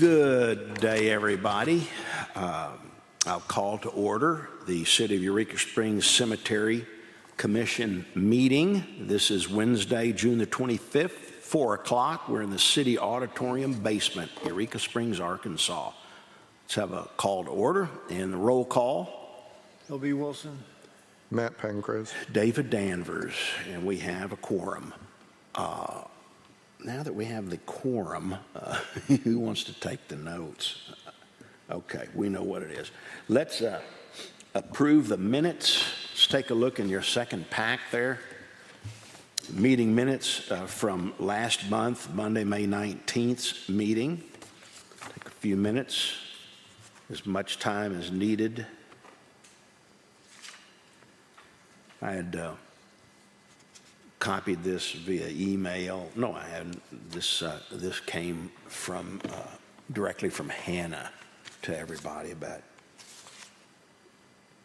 Good day, everybody. I'll call to order the City of Eureka Springs Cemetery Commission meeting. This is Wednesday, June the 25th, 4 o'clock. We're in the City Auditorium basement, Eureka Springs, Arkansas. Let's have a call to order and the roll call. L.B. Wilson. Matt Pancrase. David Danvers, and we have a quorum. Now that we have the quorum, who wants to take the notes? Okay, we know what it is. Let's approve the minutes. Let's take a look in your second pack there. Meeting minutes from last month, Monday, May 19th's meeting. Take a few minutes, as much time as needed. I had copied this via email. No, I hadn't. This came from directly from Hannah to everybody about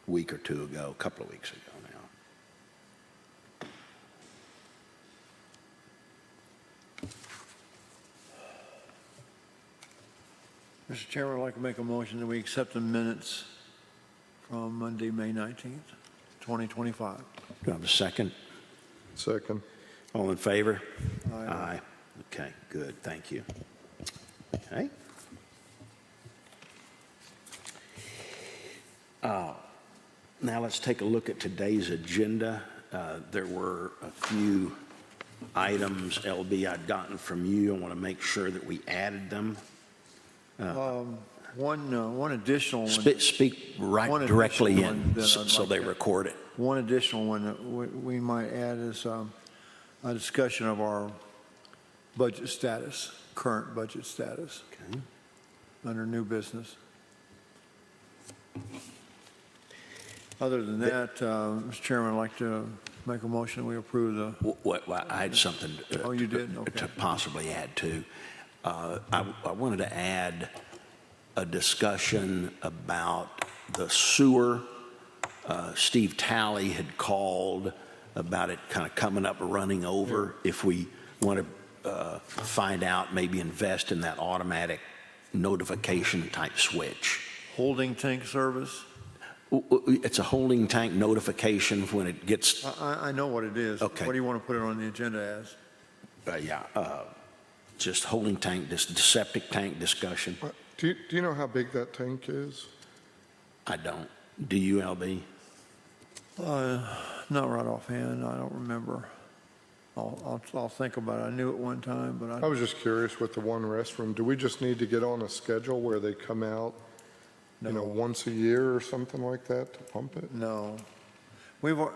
a week or two ago, a couple of weeks ago now. Mr. Chairman, I'd like to make a motion that we accept the minutes from Monday, May 19th, 2025. Do I have a second? Second. All in favor? Aye. Aye. Okay, good. Thank you. Okay. Now let's take a look at today's agenda. There were a few items, LB, I'd gotten from you. I want to make sure that we added them. One additional one. Speak right one directly additional in one that so I'd they like to- record it. One additional one that we might add is a discussion of our budget status, current budget status, Okay. under new business. Other than that, Mr. Chairman, I'd like to make a motion that we approve the. Well, I had something Oh, you did? Okay. to possibly add to. I wanted to add a discussion about the sewer. Steve Talley had called about it kind of coming up or running over. If we want to find out, maybe invest in that automatic notification type switch. Holding tank service? It's a holding tank notification when it gets, I know what it is. Okay. What do you want to put it on the agenda as? just holding tank, this septic tank discussion. Do you know how big that tank is? I don't. Do you, LB? Not right offhand. I don't remember. I'll think about it. I knew it one time, but I was just curious with the one restroom. Do we just need to get on a schedule where they come out, once a year or something like that to pump it? no. We're going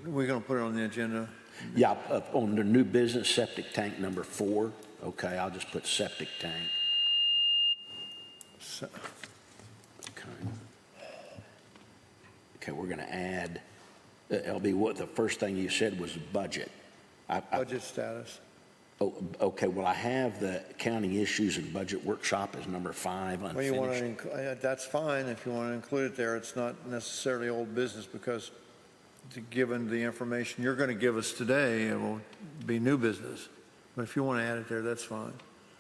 to put it on the agenda. Yeah, on the new business, septic tank number 4. Okay, I'll just put septic tank. So, Okay, we're going to add, LB, what the first thing you said was budget. budget status. Oh, okay, well, I have the county issues and budget workshop as number 5 Well, you want unfinished. to, that's fine if you want to include it there. It's not necessarily old business because given the information you're going to give us today, it will be new business. But if you want to add it there, that's fine.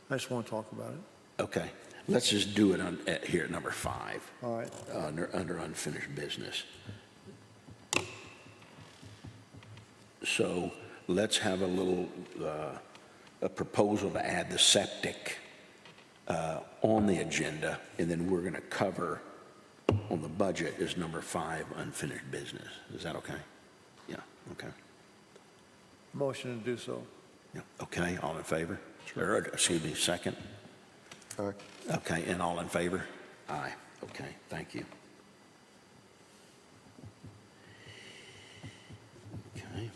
I just want to talk about it. Okay, let's just do it here at number 5. All right. Under unfinished business. So let's have a little, a proposal to add the septic on the agenda, and then we're going to cover on the budget is number 5, unfinished business. Is that okay? Yeah, okay. Motion to do so. Yeah, okay, all in favor? Or, excuse me, second? Aye. Okay, and all in favor? Aye. Okay, thank you. Okay.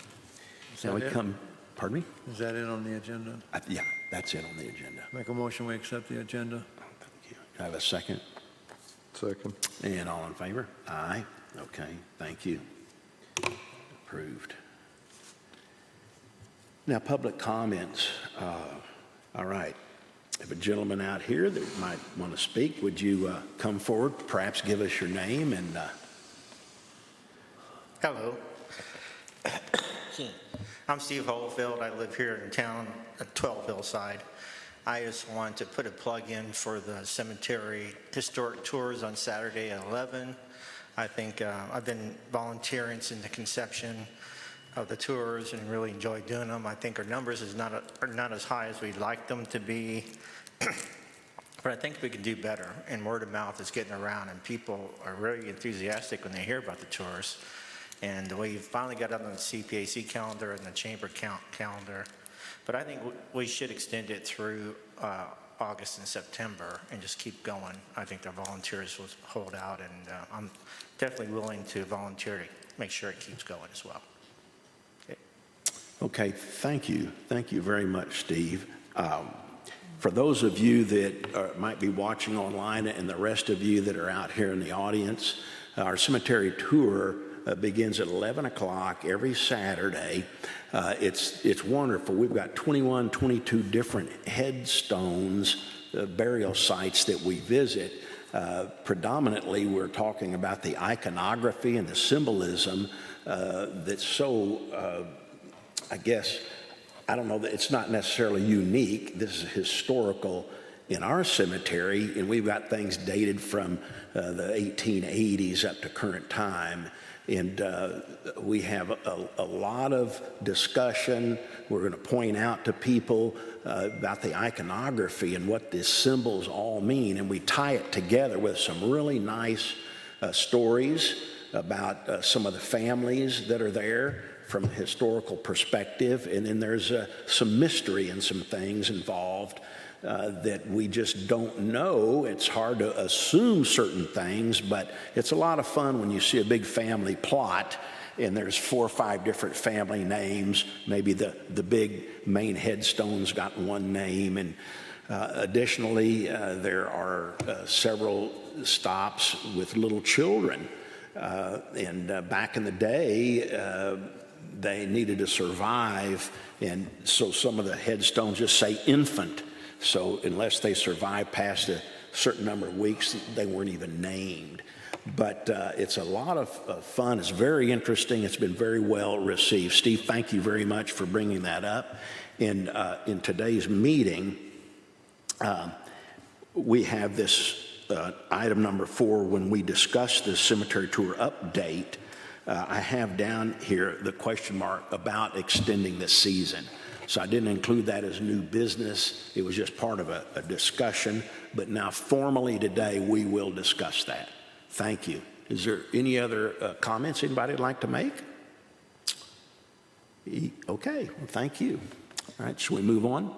Is Now we that it? come, pardon me? Is that it on the agenda? Yeah, that's it on the agenda. Make a motion, we accept the agenda. Thank you. Do I have a second? Second. And all in favor? Aye. Okay, thank you. Approved. Now, public comments. All right. If a gentleman out here that might want to speak, would you come forward, perhaps give us your name and... Hello. I'm Steve Holyfield. I live here in town at 12 Hillside. I just want to put a plug in for the cemetery historic tours on Saturday at 11. I think I've been volunteering since the conception of the tours and really enjoy doing them. I think our numbers are not as high as we'd like them to be, but I think we can do better. And word of mouth is getting around, and people are really enthusiastic when they hear about the tours. And we finally got it on the CPAC calendar and the chamber calendar. But I think we should extend it through August and September and just keep going. I think the volunteers will hold out, and I'm definitely willing to volunteer to make sure it keeps going as well. Okay, thank you. Thank you very much, Steve. For those of you that might be watching online and the rest of you that are out here in the audience, our cemetery tour begins at 11 o'clock every Saturday. It's wonderful. We've got 22 different headstones, burial sites that we visit. Predominantly, we're talking about the iconography and the symbolism that's so, I guess, I don't know, that it's not necessarily unique. This is historical in our cemetery, and we've got things dated from the 1880s up to current time. And we have a lot of discussion. We're going to point out to people about the iconography and what these symbols all mean. And we tie it together with some really nice stories about some of the families that are there from a historical perspective. And then there's some mystery and some things involved that we just don't know. It's hard to assume certain things, but it's a lot of fun when you see a big family plot and there's 4 or 5 different family names. Maybe the big main headstone's got one name. And additionally, there are several stops with little children. And back in the day, they needed to survive. And so some of the headstones just say infant. So unless they survive past a certain number of weeks, they weren't even named. But it's a lot of fun. It's very interesting. It's been very well received. Steve, thank you very much for bringing that up. And in today's meeting, we have this item number 4 when we discuss the cemetery tour update. I have down here the question mark about extending the season. So I didn't include that as new business. It was just part of a discussion. But now formally today, we will discuss that. Thank you. Is there any other comments anybody would like to make? Okay, well, thank you. All right, shall we move on?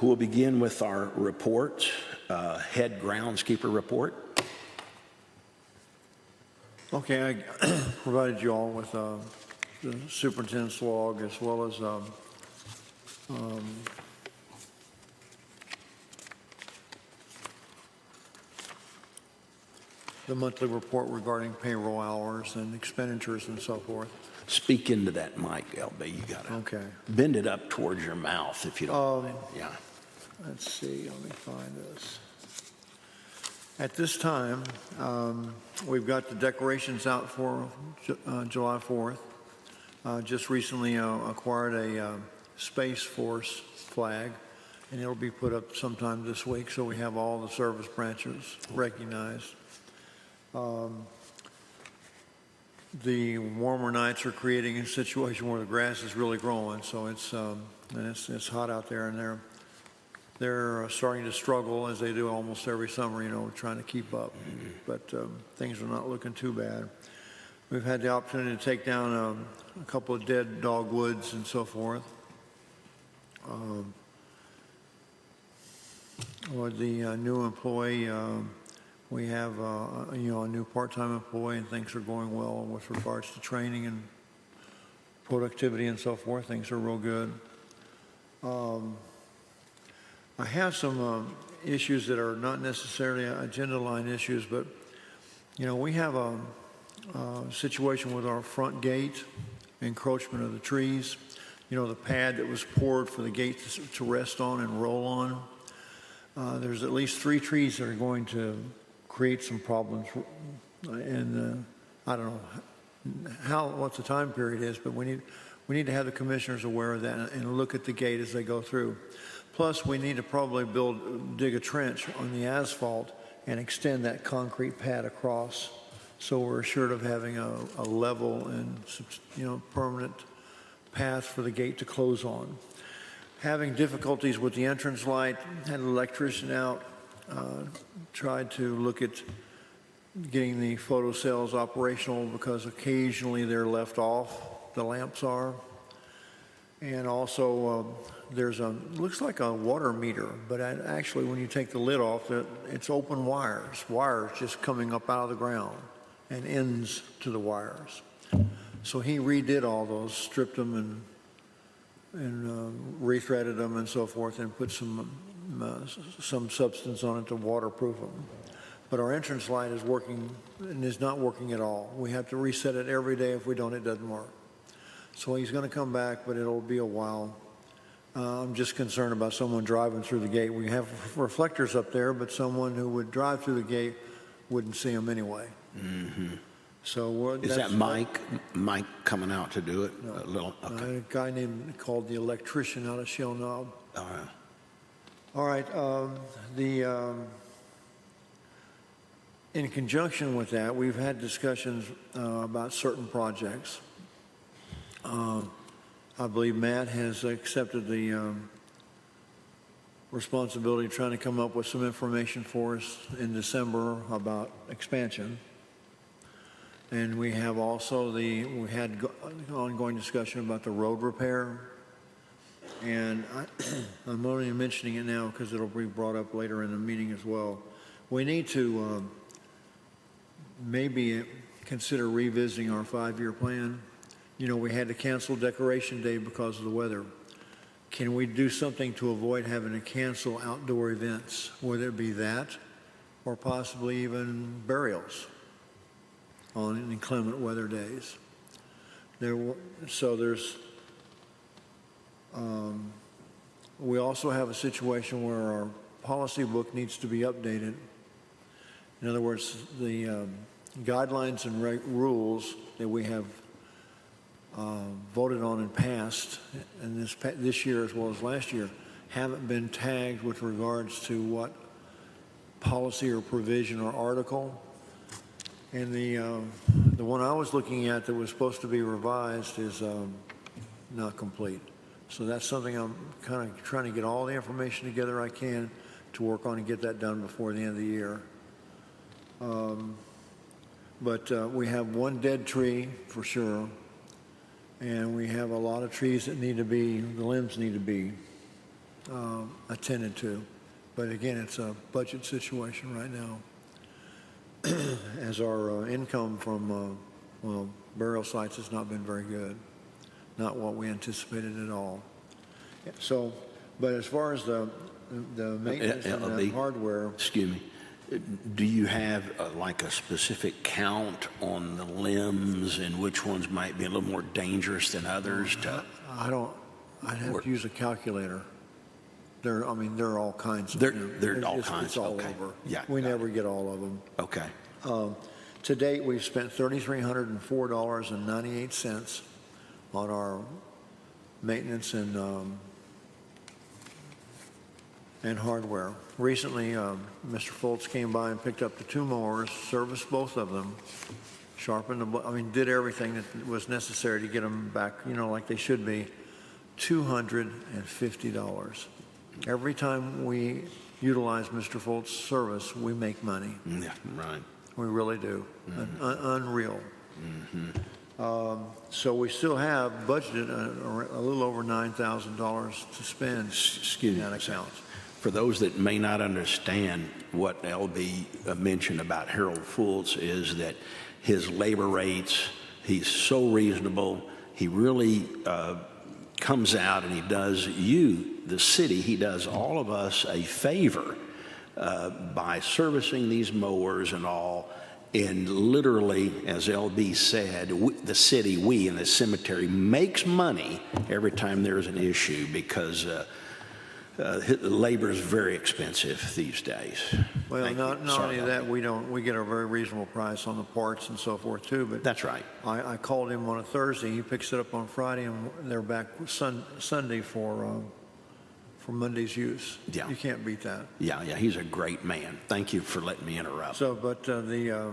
We'll begin with our report, head groundskeeper report. Okay, I provided you all with the superintendent's log as well as the monthly report regarding payroll hours and expenditures and so forth. Speak into that mic, LB. You got to Okay. bend it up towards your mouth if you don't mind. Yeah. Let's see, let me find this. At this time, we've got the decorations out for July 4th. Just recently acquired a Space Force flag, and it'll be put up sometime this week, so we have all the service branches recognized. The warmer nights are creating a situation where the grass is really growing, so it's hot out there, and they're starting to struggle, as they do almost every summer, trying to keep up. But things are not looking too bad. We've had the opportunity to take down a couple of dead dogwoods and so forth. With the new employee, we have a new part-time employee, and things are going well with regards to training and productivity and so forth. Things are real good. I have some issues that are not necessarily agenda line issues, but we have a situation with our front gate, encroachment of the trees. The pad that was poured for the gate to rest on and roll on. There's at least 3 trees that are going to create some problems, and I don't know what the time period is, but we We need to have the commissioners aware of that and look at the gate as they go through. Plus, we need to probably dig a trench on the asphalt and extend that concrete pad across, so we're assured of having a level and, permanent path for the gate to close on. Having difficulties with the entrance light, had an electrician out, tried to look at getting the photo cells operational because occasionally they're left off, the lamps are. And also looks like a water meter, but actually when you take the lid off, it's open wires just coming up out of the ground and ends to the wires. So he redid all those, stripped them and rethreaded them and so forth, and put some substance on it to waterproof them. But our entrance light is working and is not working at all. We have to reset it every day. If we don't, it doesn't work. So he's going to come back, but it'll be a while. I'm just concerned about someone driving through the gate. We have reflectors up there, but someone who would drive through the gate wouldn't see them anyway. Mm-hmm. So is that Mike coming out to do it? No. Okay. A guy called the electrician out of Shell Knob. All right. In conjunction with that, we've had discussions about certain projects. I believe Matt has accepted the responsibility of trying to come up with some information for us in December about expansion. And we have also we had ongoing discussion about the road repair. And I'm only mentioning it now because it'll be brought up later in the meeting as well. We need to maybe consider revisiting our 5-year plan. We had to cancel Decoration Day because of the weather. Can we do something to avoid having to cancel outdoor events, whether it be that or possibly even burials on inclement weather days? We also have a situation where our policy book needs to be updated. In other words, the guidelines and rules that we have voted on and passed, and this year as well as last year, haven't been tagged with regards to what policy or provision or article. And the one I was looking at that was supposed to be revised is not complete. So that's something I'm kind of trying to get all the information together I can to work on and get that done before the end of the year. But we have one dead tree for sure. And we have a lot of trees that the limbs need to be attended to. But again, it's a budget situation right now, as our income from burial sites has not been very good, not what we anticipated at all. So, but as far as the maintenance and the hardware, excuse me. Do you have like a specific count on the limbs and which ones might be a little more dangerous than others? I don't. I'd have to use a calculator. There are all kinds of them. They're all kinds. It's all okay. over. Yeah. We never get all of them. Okay. To date, we've spent $3,304.98 on our maintenance and hardware. Recently, Mr. Foltz came by and picked up the 2 mowers, serviced both of them, sharpened did everything that was necessary to get them back, like they should be. $250. Every time we utilize Mr. Foltz' service, we make money. Yeah, right. We really do. Mm-hmm. Unreal. Mm-hmm. So we still have budgeted a little over $9,000 to spend in that account. For those that may not understand what LB mentioned about Harold Foltz is that his labor rates, he's so reasonable. He really comes out and he does the city, he does all of us a favor by servicing these mowers and all. And literally, as LB said, the city, we in the cemetery, makes money every time there's an issue because labor is very expensive these days. Well, Thank you. not Sorry only about that, we get a very reasonable price on the parts and so forth too, but That's right. I called him on a Thursday, he picks it up on Friday, and they're back Sunday for Monday's use. Yeah. You can't beat that. Yeah, he's a great man. Thank you for letting me interrupt. So, but the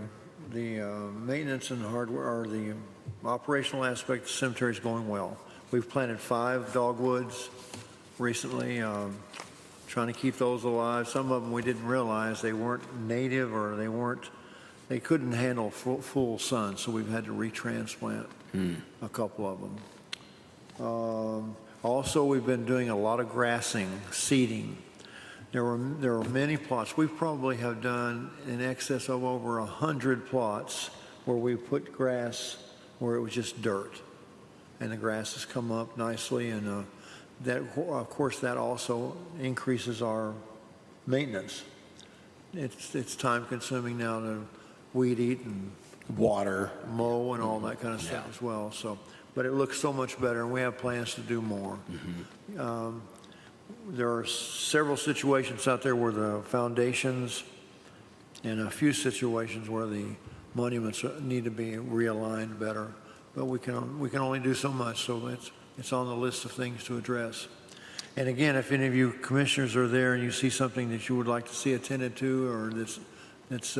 maintenance and hardware, or the operational aspect of the cemetery is going well. We've planted 5 dogwoods recently, trying to keep those alive. Some of them we didn't realize they weren't native, or they couldn't handle full sun, so we've had to retransplant a couple of them. Also, we've been doing a lot of grassing, seeding. There are many plots. We probably have done in excess of over 100 plots where we put grass where it was just dirt, and the grass has come up nicely, and that, of course, that also increases our maintenance. It's time consuming now to weed eat and Water. mow and all that kind of stuff as well. So, but it looks so much better, and we have plans to do more. There are several situations out there where the foundations, and a few situations where the monuments need to be realigned better. But we can only do so much, so it's on the list of things to address. And again, if any of you commissioners are there and you see something that you would like to see attended to, or that's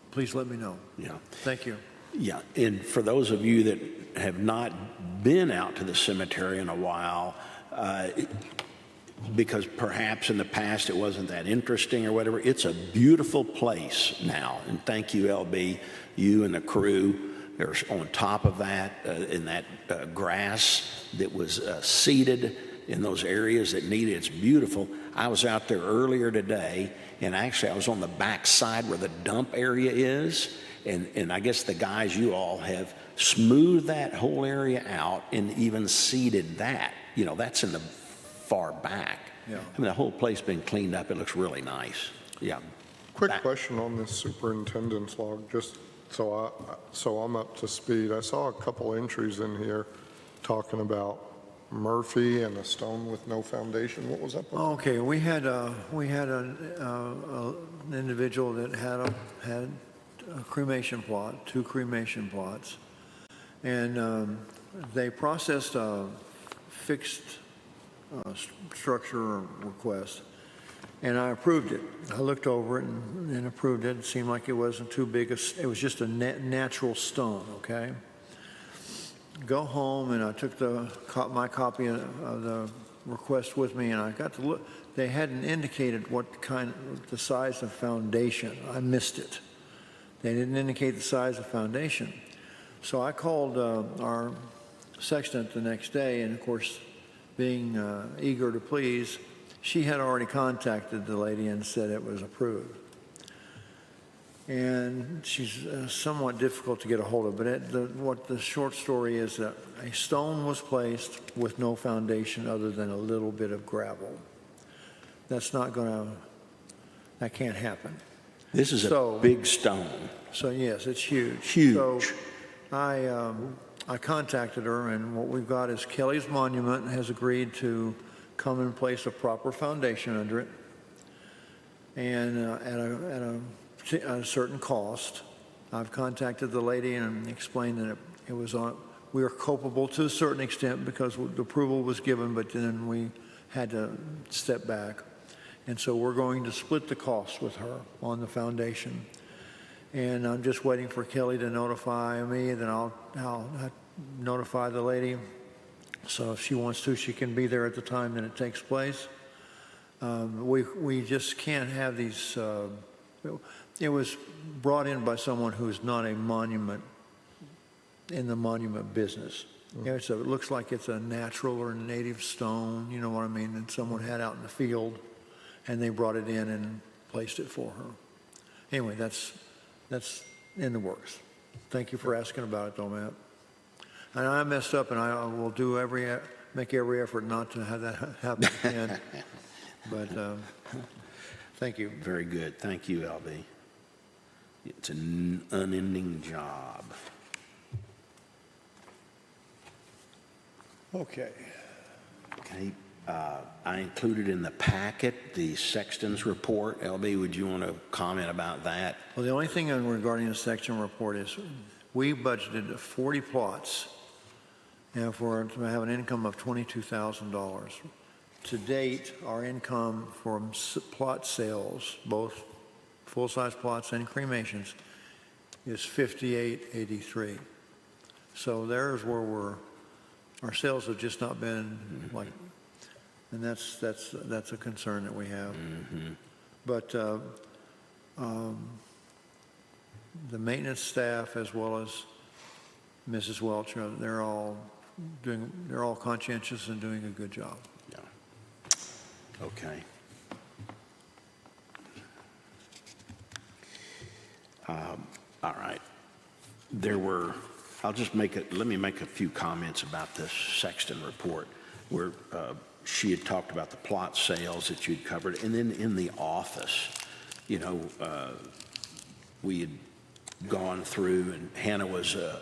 please let me know. Yeah. Thank you. Yeah, and for those of you that have not been out to the cemetery in a while, because perhaps in the past it wasn't that interesting or whatever, it's a beautiful place now. And thank you, LB, you and the crew. They're on top of that, in that grass that was seeded in those areas that need it. It's beautiful. I was out there earlier today, and actually I was on the back side where the dump area is, and I guess the guys, you all have smoothed that whole area out and even seeded that. You know, that's in the far back. Yeah. I mean, the whole place been cleaned up. It looks really nice. Yeah. Quick Back- question on this superintendent's log, just so I'm up to speed. I saw a couple entries in here talking about Murphy and a stone with no foundation. What was up with that? Okay, we had an individual that had a cremation plot, 2 cremation plots, and they processed a fixed structure request, and I approved it. I looked over it and approved it. It seemed like it wasn't too big. It was just a natural stone, okay? Go home, and I took my copy of the request with me, and I got to look. They hadn't indicated the size of foundation. I missed it. They didn't indicate the size of foundation. So I called our sextant the next day, and of course, being eager to please, she had already contacted the lady and said it was approved. And she's somewhat difficult to get a hold of, but what the short story is that a stone was placed with no foundation other than a little bit of gravel. That can't happen. This is a big stone. So yes, it's huge. Huge. So I contacted her, and what we've got is Kelly's Monument has agreed to come and place a proper foundation under it, and at a certain cost. I've contacted the lady and explained that it was we are culpable to a certain extent because the approval was given, but then we had to step back. And so we're going to split the cost with her on the foundation. And I'm just waiting for Kelly to notify me, then I'll notify the lady. So if she wants to, she can be there at the time that it takes place. We just can't have these. It was brought in by someone who's not a monument, in the monument business. You know, it looks like it's a natural or native stone, you know what I mean, that someone had out in the field, and they brought it in and placed it for her. Anyway, that's in the works. Thank you for asking about it, though, Matt. And I messed up, and I will make every effort not to have that happen again. But thank you. Very good. Thank you, LB. It's an unending job. Okay. Okay, I included in the packet the Sexton's report. LB, would you want to comment about that? Well, the only thing regarding the section report is we budgeted 40 plots and to have an income of $22,000. To date, our income from plot sales, both full-size plots and cremations, is $58.83. So there's where our sales have just not been like, and that's a concern that we have. But the maintenance staff as well as Mrs. Welch, they're all conscientious and doing a good job. Yeah. Okay. All right. Let me make a few comments about this Sexton report where she had talked about the plot sales that you'd covered. And then in the office, we had gone through, and Hannah was an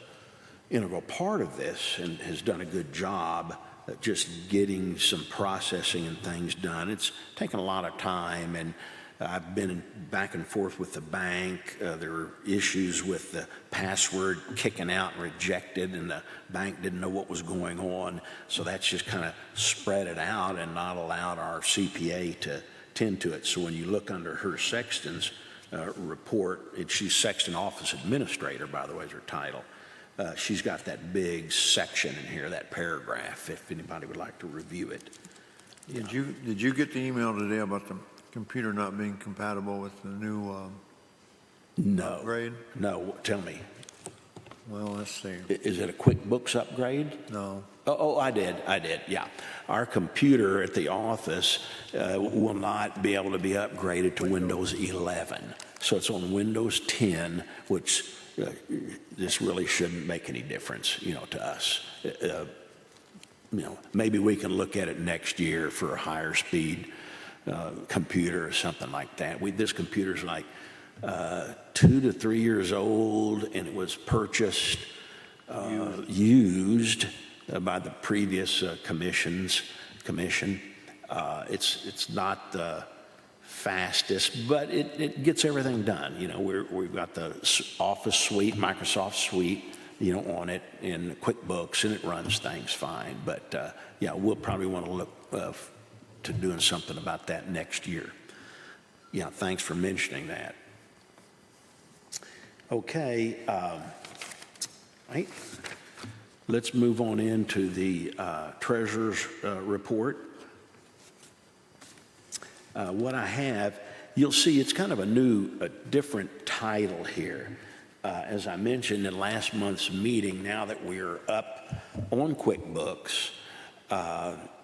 integral part of this and has done a good job at just getting some processing and things done. It's taken a lot of time, and I've been back and forth with the bank. There were issues with the password kicking out and rejected, and the bank didn't know what was going on. So that's just kind of spread it out and not allowed our CPA to tend to it. So when you look under her Sexton's report, she's Sexton Office Administrator, by the way, is her title. She's got that big section in here, that paragraph, if anybody would like to review it. Did you get the email today about the computer not being compatible with the new No. upgrade? No, tell me. Well, let's see. Is it a QuickBooks upgrade? No. Oh, I did, yeah. Our computer at the office will not be able to be upgraded to Windows 11. So it's on Windows 10, which this really shouldn't make any difference, to us. Maybe we can look at it next year for a higher speed computer or something like that. This computer's like 2 to 3 years old, and it was purchased used by the previous commission. It's not the fastest, but it gets everything done. We've got the Office suite, Microsoft suite, on it in QuickBooks, and it runs things fine. But yeah, we'll probably want to look to doing something about that next year. Yeah, thanks for mentioning that. Okay, right. Let's move on into the treasurer's report. What I have, you'll see it's kind of a different title here. As I mentioned in last month's meeting, now that we're up on QuickBooks,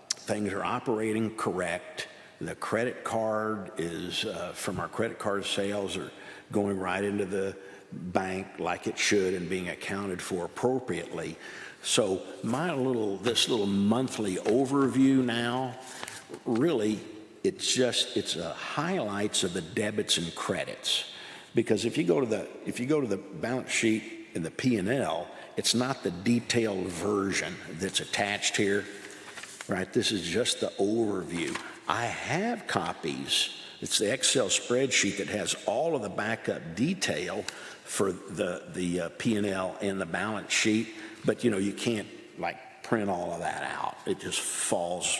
things are operating correct. The credit card is, from our credit card sales, are going right into the bank like it should and being accounted for appropriately. So this little monthly overview now, really, it's highlights of the debits and credits. Because if you go to the balance sheet in the P&L, it's not the detailed version that's attached here, right? This is just the overview. I have copies. It's the Excel spreadsheet that has all of the backup detail for the P&L and the balance sheet, but you can't print all of that out. It just falls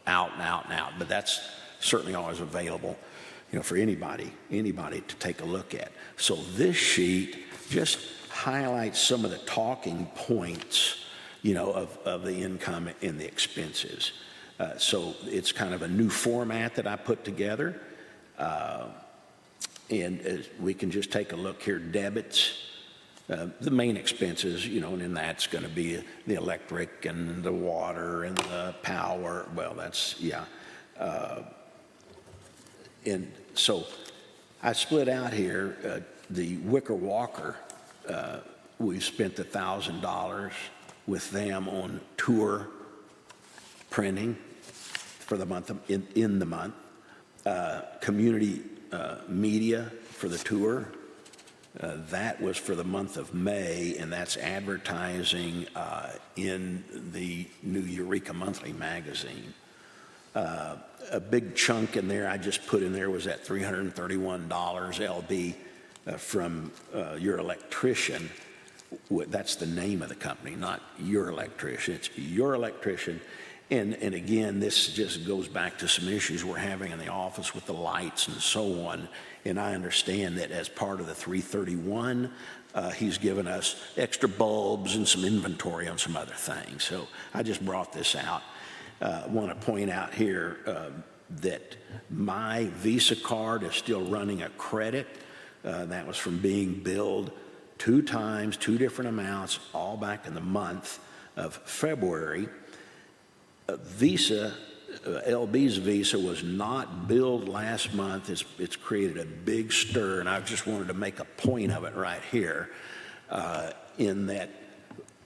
out and out and out. But that's certainly always available, for anybody to take a look at. So this sheet just highlights some of the talking points, of the income and the expenses. So it's kind of a new format that I put together. And we can just take a look here. Debits, the main expenses, and then that's going to be the electric and the water and the power. Well, that's, yeah. And so I split out here the Wicker Walker. We spent $1,000 with them on tour printing for the month in the month. Community media for the tour. That was for the month of May, and that's advertising in the new Eureka Monthly magazine. A big chunk in there I just put in there was that $331 LB from your electrician. That's the name of the company, not your electrician. It's your electrician. And again, this just goes back to some issues we're having in the office with the lights and so on. And I understand that as part of the 331, he's given us extra bulbs and some inventory on some other things. So I just brought this out. I want to point out here that my Visa card is still running a credit. That was from being billed 2 times, 2 different amounts, all back in the month of February. Visa, LB's Visa was not billed last month. It's created a big stir, and I just wanted to make a point of it right here, in that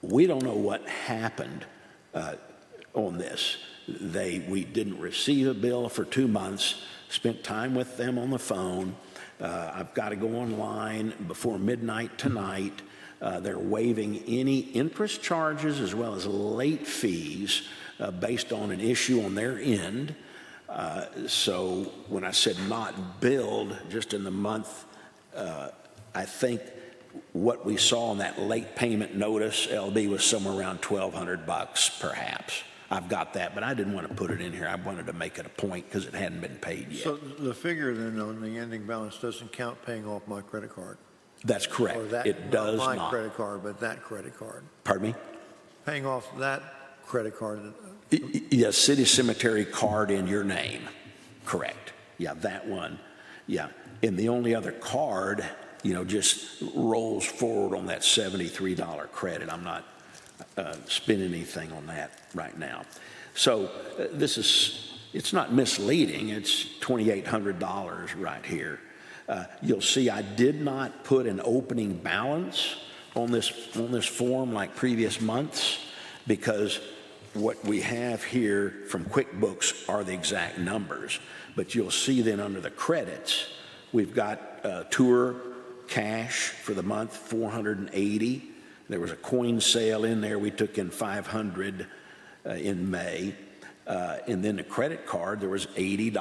we don't know what happened on this. We didn't receive a bill for 2 months, spent time with them on the phone. I've got to go online before midnight tonight. They're waiving any interest charges as well as late fees based on an issue on their end. So when I said not billed just in the month, I think what we saw on that late payment notice, LB, was somewhere around $1,200 perhaps. I've got that, but I didn't want to put it in here. I wanted to make it a point because it hadn't been paid yet. So the figure then on the ending balance doesn't count paying off my credit card? That's correct. Or that, It does not my not. credit card, but that credit card? Pardon me? Paying off that credit card? Yes, City Cemetery card in your name. Correct. Yeah, that one. Yeah. And the only other card, just rolls forward on that $73 credit. I'm not spending anything on that right now. So it's not misleading. It's $2,800 right here. You'll see I did not put an opening balance on this form like previous months, because what we have here from QuickBooks are the exact numbers. But you'll see then under the credits, we've got tour cash for the month, $480. There was a coin sale in there. We took in $500 in May. And then the credit card, there was $80.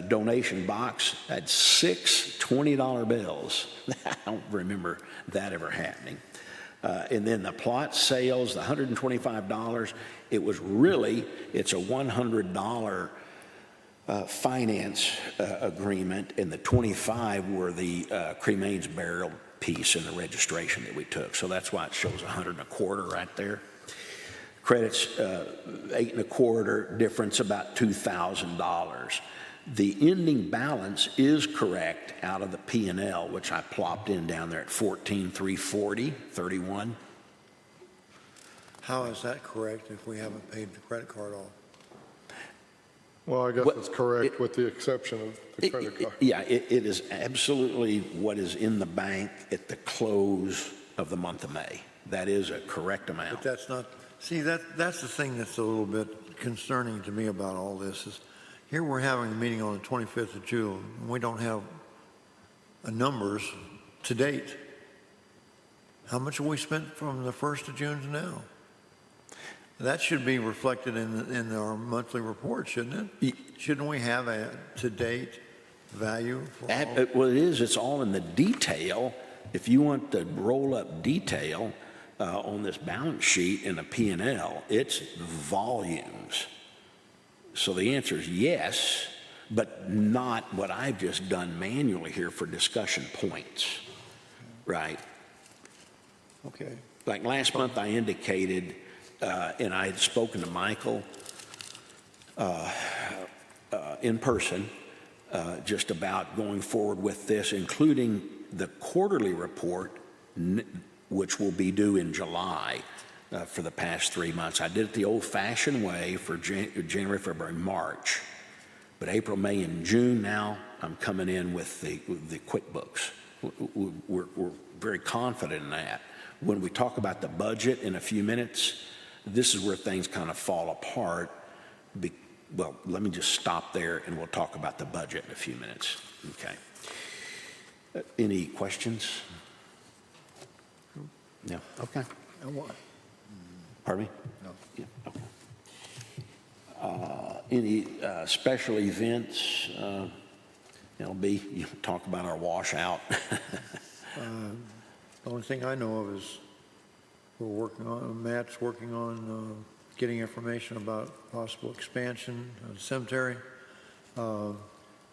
Donation box had 6 $20 bills. I don't remember that ever happening. And then the plot sales, the $125, it's a $100 finance agreement, and the 25 were the cremains burial piece in the registration that we took. So that's why it shows 125 right there. Credits, 825, difference about $2,000. The ending balance is correct out of the P&L, which I plopped in down there at 14,340.31. How is that correct if we haven't paid the credit card off? Well, I guess What- it's correct with the exception of the credit card. Yeah, it is absolutely what is in the bank at the close of the month of May. That is a correct But amount. that's not, see, that's the thing that's a little bit concerning to me about all this is, here we're having a meeting on the 25th of June, and we don't have numbers to date. How much have we spent from the 1st of June to now? That should be reflected in our monthly report, shouldn't it? Shouldn't we have a to-date value for all? Well, it is. It's all in the detail. If you want the roll-up detail on this balance sheet in a P&L, it's volumes. So the answer is yes, but not what I've just done manually here for discussion points, right? Okay. Like last month, I indicated, and I had spoken to Michael in person, just about going forward with this, including the quarterly report, which will be due in July for the past 3 months. I did it the old-fashioned way for January, February, March. But April, May, and June now, I'm coming in with the QuickBooks. We're very confident in that. When we talk about the budget in a few minutes, this is where things kind of fall apart. Well, let me just stop there, and we'll talk about the budget in a few minutes. Okay. Any questions? No? Okay. Pardon me? No. Yeah, okay. Any special events? LB, you talk about our washout. The only thing I know of is Matt's working on getting information about possible expansion of the cemetery.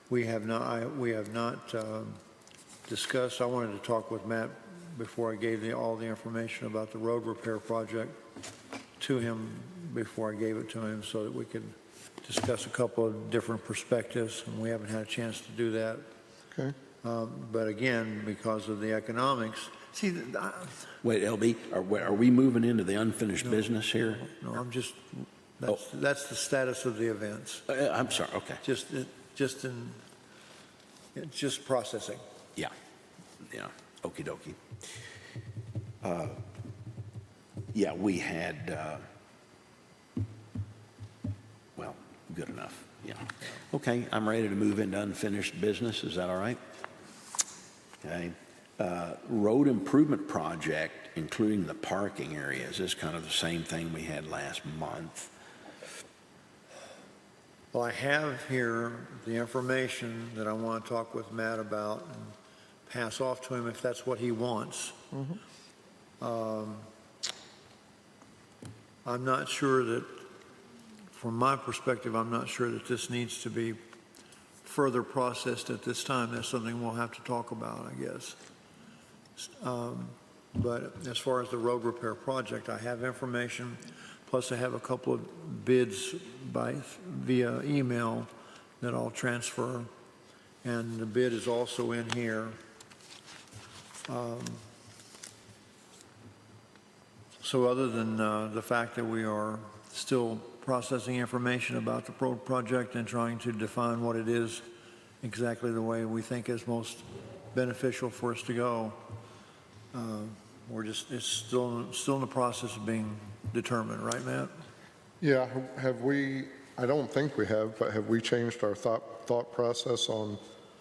We have not discussed, I wanted to talk with Matt before I gave all the information about the road repair project to him before I gave it to him so that we could discuss a couple of different perspectives, and we haven't had a chance to do that. Okay. But again, because of the economics, see, Wait, LB, are we moving into the unfinished business here? no, that's the status of the events. I'm sorry, okay. Just processing. Yeah, okey dokey. Yeah, we had, well, good enough, yeah. Okay, I'm ready to move into unfinished business, is that all right? Okay. Road improvement project, including the parking areas, is kind of the same thing we had last month. Well, I have here the information that I want to talk with Matt about and pass off to him if that's what he wants. I'm not sure that, from my perspective, I'm not sure that this needs to be further processed at this time. That's something we'll have to talk about, I guess. But as far as the road repair project, I have information, plus I have a couple of bids via email that I'll transfer, and the bid is also in here. So other than the fact that we are still processing information about the road project and trying to define what it is exactly the way we think is most beneficial for us to go, it's still in the process of being determined, right, Matt? Yeah, have we, I don't think we have, but have we changed our thought process on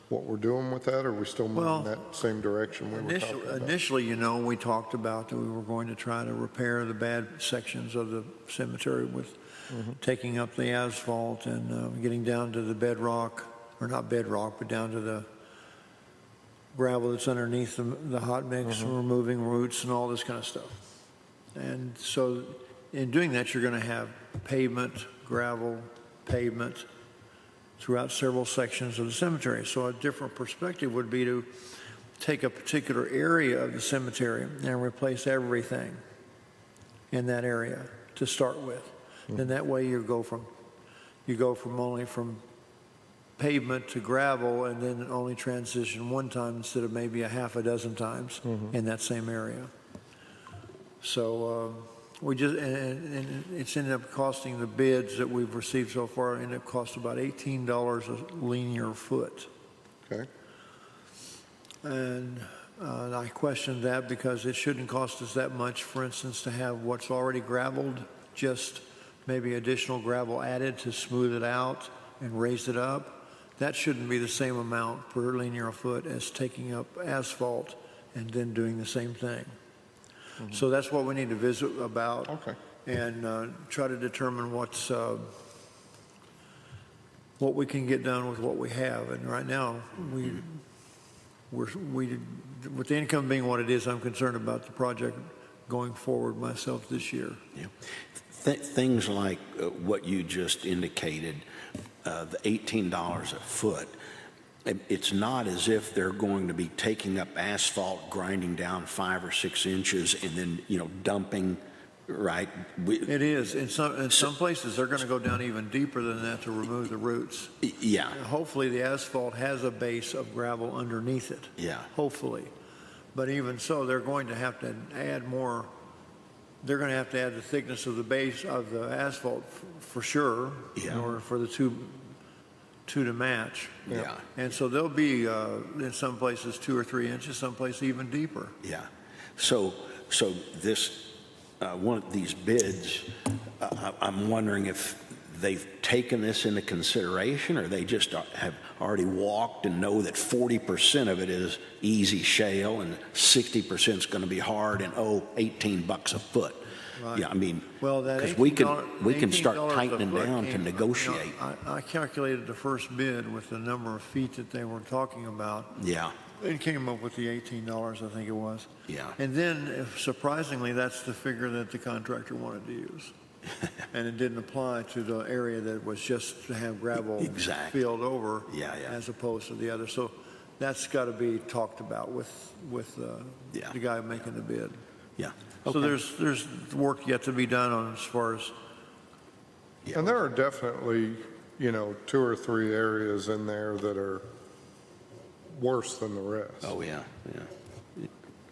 what we're doing with that, or are we still moving in that same direction we were talking about? Initially, we talked about that we were going to try to repair the bad sections of the cemetery with taking up the asphalt and getting down to the bedrock, or not bedrock, but down to the gravel that's underneath the hot mix, removing roots and all this kind of stuff. And so in doing that, you're going to have pavement, gravel, pavement throughout several sections of the cemetery. So a different perspective would be to take a particular area of the cemetery and replace everything in that area to start with. Then that way you go from only from pavement to gravel, and then only transition one time instead of maybe a half a dozen times in that same area. So and it's ended up costing, the bids that we've received so far ended up costing about $18 a linear foot. Okay. And I questioned that because it shouldn't cost us that much, for instance, to have what's already gravelled, just maybe additional gravel added to smooth it out and raise it up. That shouldn't be the same amount per linear foot as taking up asphalt and then doing the same thing. So that's what we need to visit about. Okay. And try to determine what we can get done with what we have. And right now, with the income being what it is, I'm concerned about the project going forward myself this year. Yeah. Things like what you just indicated, the $18 a foot, it's not as if they're going to be taking up asphalt, grinding down 5 or 6 inches, and then, dumping, right? It is. In some places, they're going to go down even deeper than that to remove the roots. Yeah. Hopefully, the asphalt has a base of gravel underneath it. Yeah. Hopefully. But even so, they're going to have to add more. They're going to have to add the thickness of the base of the asphalt for sure, Yeah. in order for the two to match. Yeah. And so they'll be in some places 2 or 3 inches, some places even deeper. Yeah. So this, one of these bids, I'm wondering if they've taken this into consideration, or they just have already walked and know that 40% of it is easy shale and 60% is going to be hard and $18 a foot. Right. Yeah, I mean, Well, that because we can start $18 a tightening foot down to came- negotiate. I calculated the first bid with the number of feet that they were talking about, Yeah, and came up with the $18, I think it was. yeah. And then, surprisingly, that's the figure that the contractor wanted to use. And it didn't apply to the area that was just to have gravel Exactly. filled over. Yeah, yeah. As opposed to the other. So that's got to be talked about with Yeah. the guy making the bid. Yeah. So Okay. there's work yet to be done on as far as, Yeah. And there are definitely, 2 or 3 areas in there that are worse than the rest. Oh, yeah, yeah.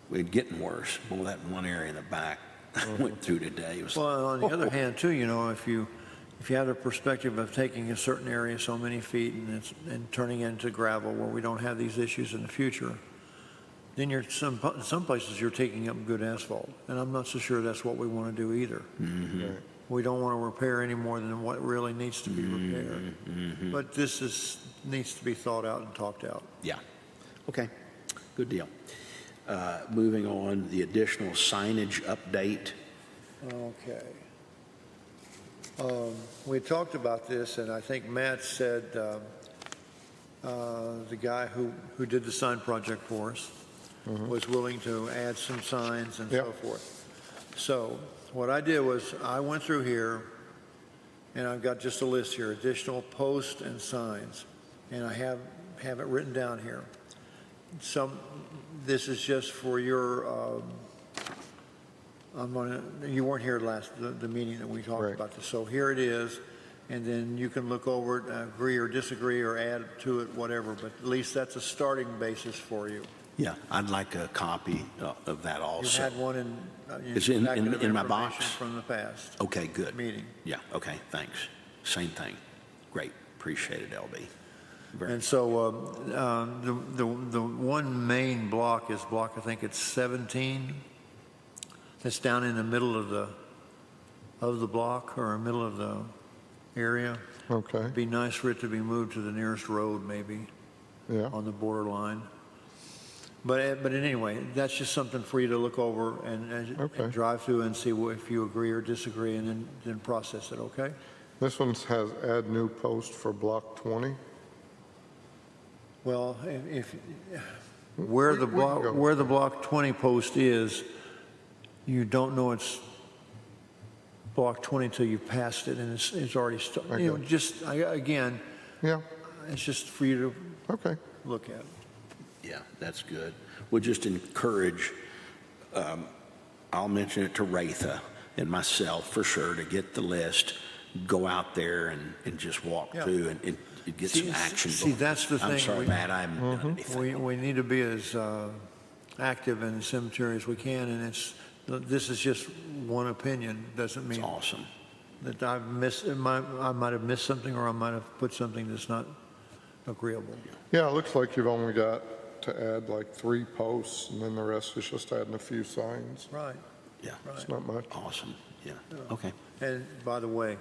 We're getting worse. Well, that one area in the back I went through today was, well, on the other hand too, if you have the perspective of taking a certain area so many feet and turning it into gravel where we don't have these issues in the future, then some places you're taking up good asphalt. And I'm not so sure that's what we want to do either. Right. We don't want to repair any more than what really needs to be repaired. But this needs to be thought out and talked out. yeah. Okay, good deal. Moving on, the additional signage update. Okay. We talked about this, and I think Matt said, the guy who did the sign project for us was willing to add some signs and so Yep. forth. So what I did was I went through here, and I've got just a list here, additional posts and signs, and I have it written down here. This is just for your, you weren't here the meeting that we talked Right. about this. So here it is, and then you can look over it, agree or disagree or add to it, whatever, but at least that's a starting basis for you. Yeah, I'd like a copy of that You also. had one in. It's in packet of my information box? From the past Okay, good. meeting. Yeah, okay, thanks. Same thing. Great, appreciate it, LB. Very And so the one main block is block, I think it's 17. That's down in the middle of the block or middle of the area. Okay, It'd be nice for it to be moved to the nearest road, maybe, yeah, on the borderline. But anyway, that's just something for you to look over and Okay. drive through and see if you agree or disagree, and then process it, okay? this one has add new post for block 20. Well, where We the can block, go. where the block 20 post is, you don't know it's block 20 until you've passed it, and it's already started. You know, Okay. again, Yeah, it's just for you okay, to look at. Yeah, that's good. We'll just encourage, I'll mention it to Ratha and myself for sure, to get the list, go out there and just walk Yeah. through and get See, some action. see, that's the I'm thing. sorry, Matt, I haven't done anything. We need to be as active in the cemetery as we can, and this is just one opinion, doesn't It's mean awesome. that I might have missed something, or I might have put something that's not agreeable. yeah, it looks like you've only got to add like 3 posts, and then the rest is just adding a few signs. Right. Yeah, It's not much. awesome, yeah, okay, And by the way,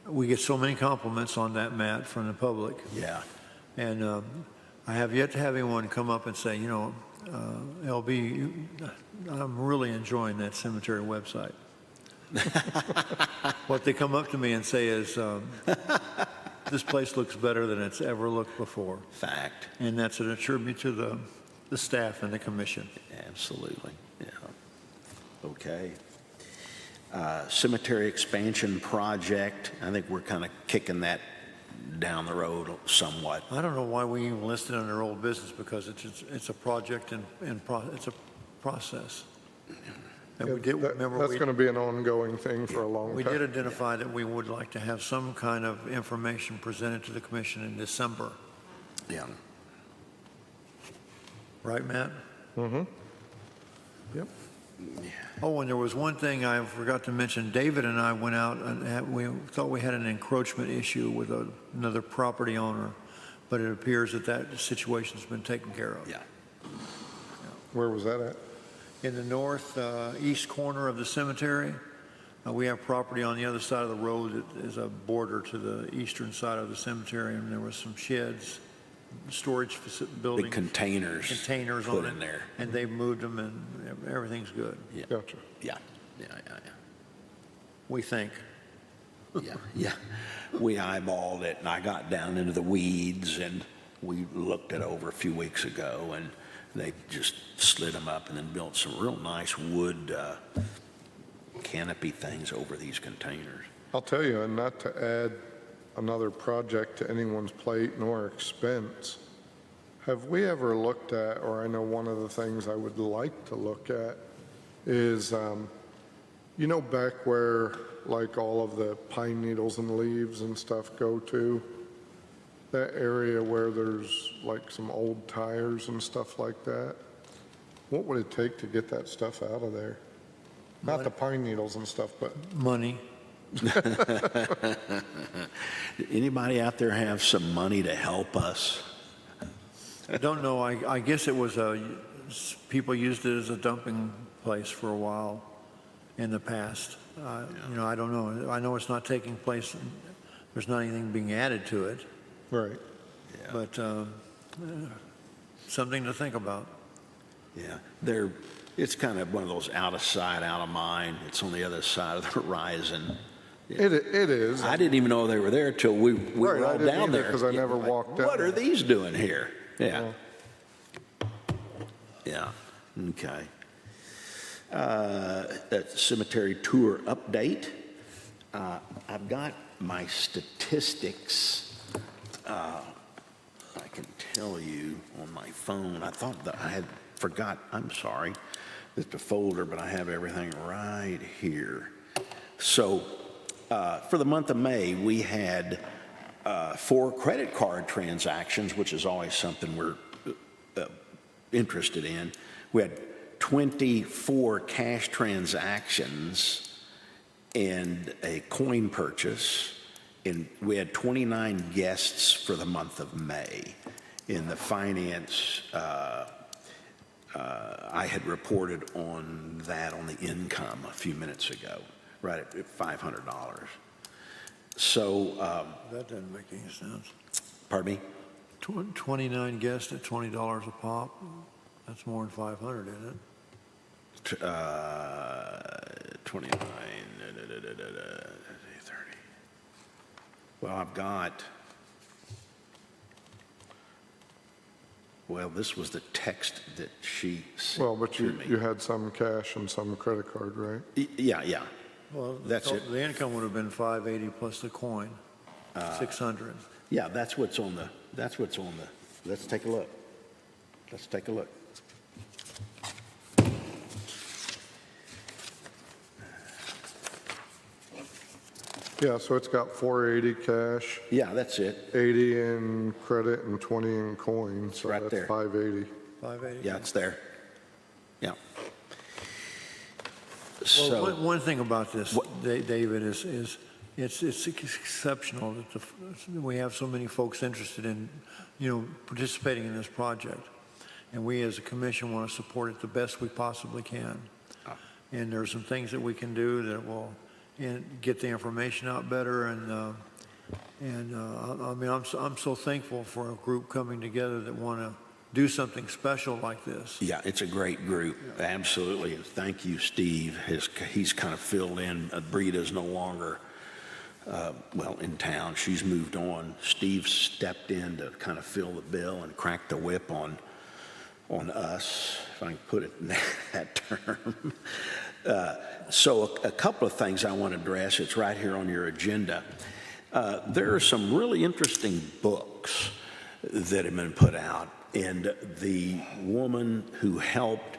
we get so many compliments on that, Matt, from the public. yeah. And I have yet to have anyone come up and say, LB, I'm really enjoying that cemetery website. What they come up to me and say is, this place looks better than it's ever looked before. Fact, And that's an attribute to the staff and the commission. absolutely, yeah. Okay. Cemetery expansion project, I think we're kind of kicking that down the road somewhat. I don't know why we even listed it under old business, because it's a project and it's a process. And we did, remember, That's going to be an ongoing thing for a long we time. did identify that we would like to have some kind of information presented to the commission in December. Yeah. Right, Matt? Yep. Oh, and there was one thing I forgot to mention. David and I went out and we thought we had an encroachment issue with another property owner, but it appears that situation's been taken care of. Yeah. Where was that at? In the northeast corner of the cemetery, we have property on the other side of the road that is a border to the eastern side of the cemetery, and there was some sheds, storage buildings. Big containers. On put it, in there. and they moved them, and everything's good. Yeah. Gotcha. Yeah. we think. Yeah. We eyeballed it, and I got down into the weeds, and we looked it over a few weeks ago, and they just slid them up and then built some real nice wood canopy things over these containers. I'll tell you, and not to add another project to anyone's plate nor expense, have we ever looked at, or I know one of the things I would like to look at is, you know, back where like all of the pine needles and leaves and stuff go to, that area where there's like some old tires and stuff like that, what would it take to get that stuff out of there? Not the pine needles and stuff, but Money. Anybody out there have some money to help us? I don't know, I guess it was people used it as a dumping place for a while in the past. You know, I don't know. I know it's not taking place, there's not anything being added to it, right. but something to think about. Yeah, it's kind of one of those out of sight, out of mind. It's on the other side of the horizon. It is. I didn't even know they were there till we Right, were I all didn't down either, there. 'cause I never walked down What are there. these doing here? Yeah. Yeah, okay. That cemetery tour update. I've got my statistics. I can tell you on my phone. I thought that I had forgot, I'm sorry, that the folder, but I have everything right here. So for the month of May, we had 4 credit card transactions, which is always something we're interested in. We had 24 cash transactions and a coin purchase, and we had 29 guests for the month of May. In the finance, I had reported on that on the income a few minutes ago, right at $500. So, That doesn't make any sense. pardon me? 29 guests at $20 a pop, that's more than 500, isn't it? 29, 30. Well, I've got, well, this was the text that she sent Well, but to you me. had some cash and some credit card, right? Yeah. Well, That's it. The income would have been 580 plus the coin, 600. Yeah, that's what's on the, let's take a look. Let's take a look. Yeah, so it's got 480 cash, Yeah, that's it. 80 in credit, and 20 in coin, so right that's there. 580. 580. Yeah, it's there. Yeah. Well, So, one thing about this, David, is it's exceptional that we have so many folks interested in, participating in this project. And we as a commission want to support it the best we possibly can. And there's some things that we can do that will get the information out better. And I mean, I'm so thankful for a group coming together that want to do something special like this. yeah, it's a great group, absolutely. And thank you, Steve. He's kind of filled in. Britta's no longer, in town. She's moved on. Steve stepped in to kind of fill the bill and crack the whip on us, if I can put it in that term. So a couple of things I want to address. It's right here on your agenda. There are some really interesting books that have been put out, and the woman who helped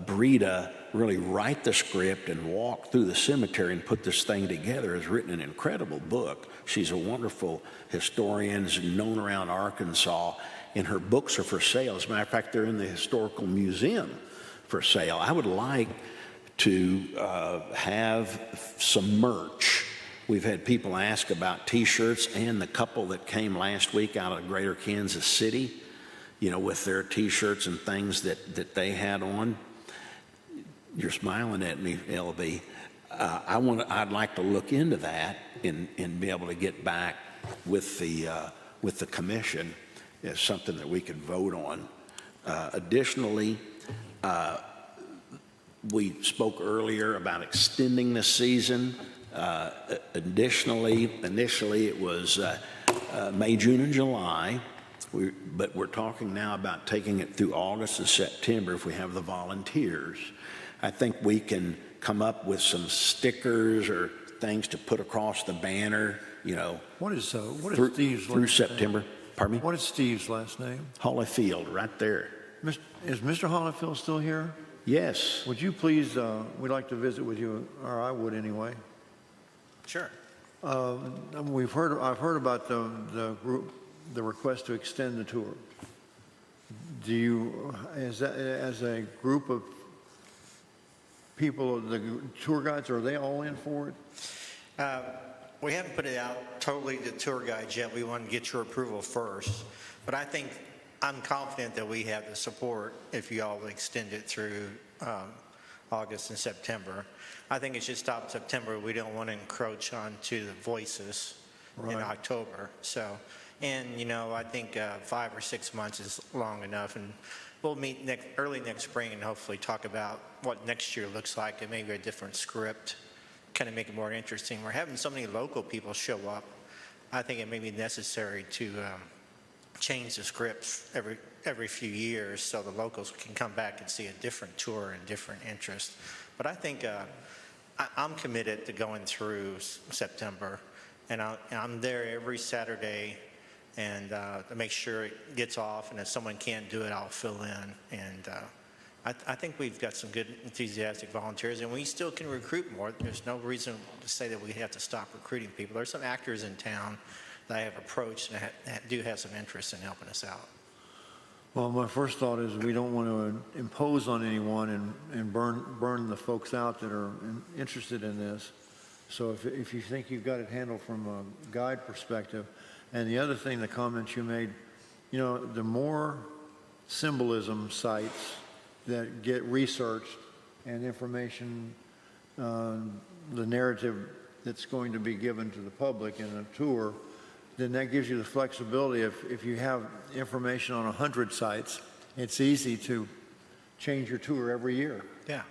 Britta really write the script and walk through the cemetery and put this thing together has written an incredible book. She's a wonderful historian, is known around Arkansas, and her books are for sale. As a matter of fact, they're in the Historical Museum for sale. I would like to have some merch. We've had people ask about T-shirts, and the couple that came last week out of Greater Kansas City, with their T-shirts and things that they had on. You're smiling at me, LB. I'd like to look into that and be able to get back with the commission as something that we could vote on. Additionally, we spoke earlier about extending the season. Initially it was May, June, and July, but we're talking now about taking it through August and September if we have the volunteers. I think we can come up with some stickers or things to put across the banner, What is through Steve's through last name? September. Pardon me? What is Steve's last name? Holyfield, right there. Is Mr. Hollifield still here? Yes. Would you please, we'd like to visit with you, or I would anyway. Sure. I've heard about the group, the request to extend the tour. Do you, as a group of people, the tour guides, are they all in for it? We haven't put it out totally to tour guides yet. We want to get your approval first. But I'm confident that we have the support if you all extend it through August and September. I think it should stop September. We don't want to encroach onto the Voices in Right. October. So, and I think 5 or 6 months is long enough, and we'll meet early next spring and hopefully talk about what next year looks like and maybe a different script, kind of make it more interesting. We're having so many local people show up. I think it may be necessary to change the scripts every few years so the locals can come back and see a different tour and different interest. But I think I'm committed to going through September, and I'm there every Saturday and to make sure it gets off, and if someone can't do it, I'll fill in. And I think we've got some good, enthusiastic volunteers, and we still can recruit more. There's no reason to say that we have to stop recruiting people. There's some actors in town that I have approached and do have some interest in helping us out. Well, my first thought is we don't want to impose on anyone and burn the folks out that are interested in this. So if you think you've got it handled from a guide perspective, and the other thing, the comments you made, the more symbolism sites that get researched and information, the narrative that's going to be given to the public in a tour, then that gives you the flexibility. If you have information on 100 sites, it's easy to change your tour every year. Yeah.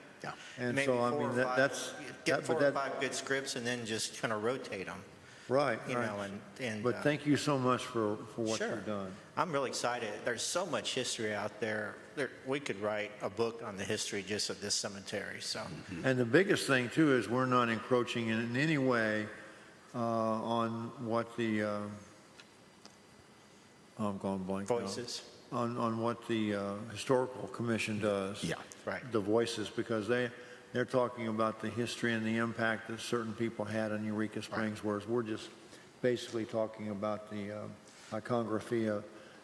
And Maybe so, I 4 mean, or that's... 5, get that- 4 but or that- 5 good scripts and then just kind of rotate them. Right, You right. know, and But thank you so much for what Sure. you've done. I'm really excited. There's so much history out there. We could write a book on the history just of this cemetery. So, And the biggest thing, too, is we're not encroaching in any way on what the, I'm going blank now. Voices. On what the Historical Commission does. Yeah. Right. The Voices, because they're talking about the history and the impact that certain people had on Eureka Springs, whereas we're just basically talking about the iconography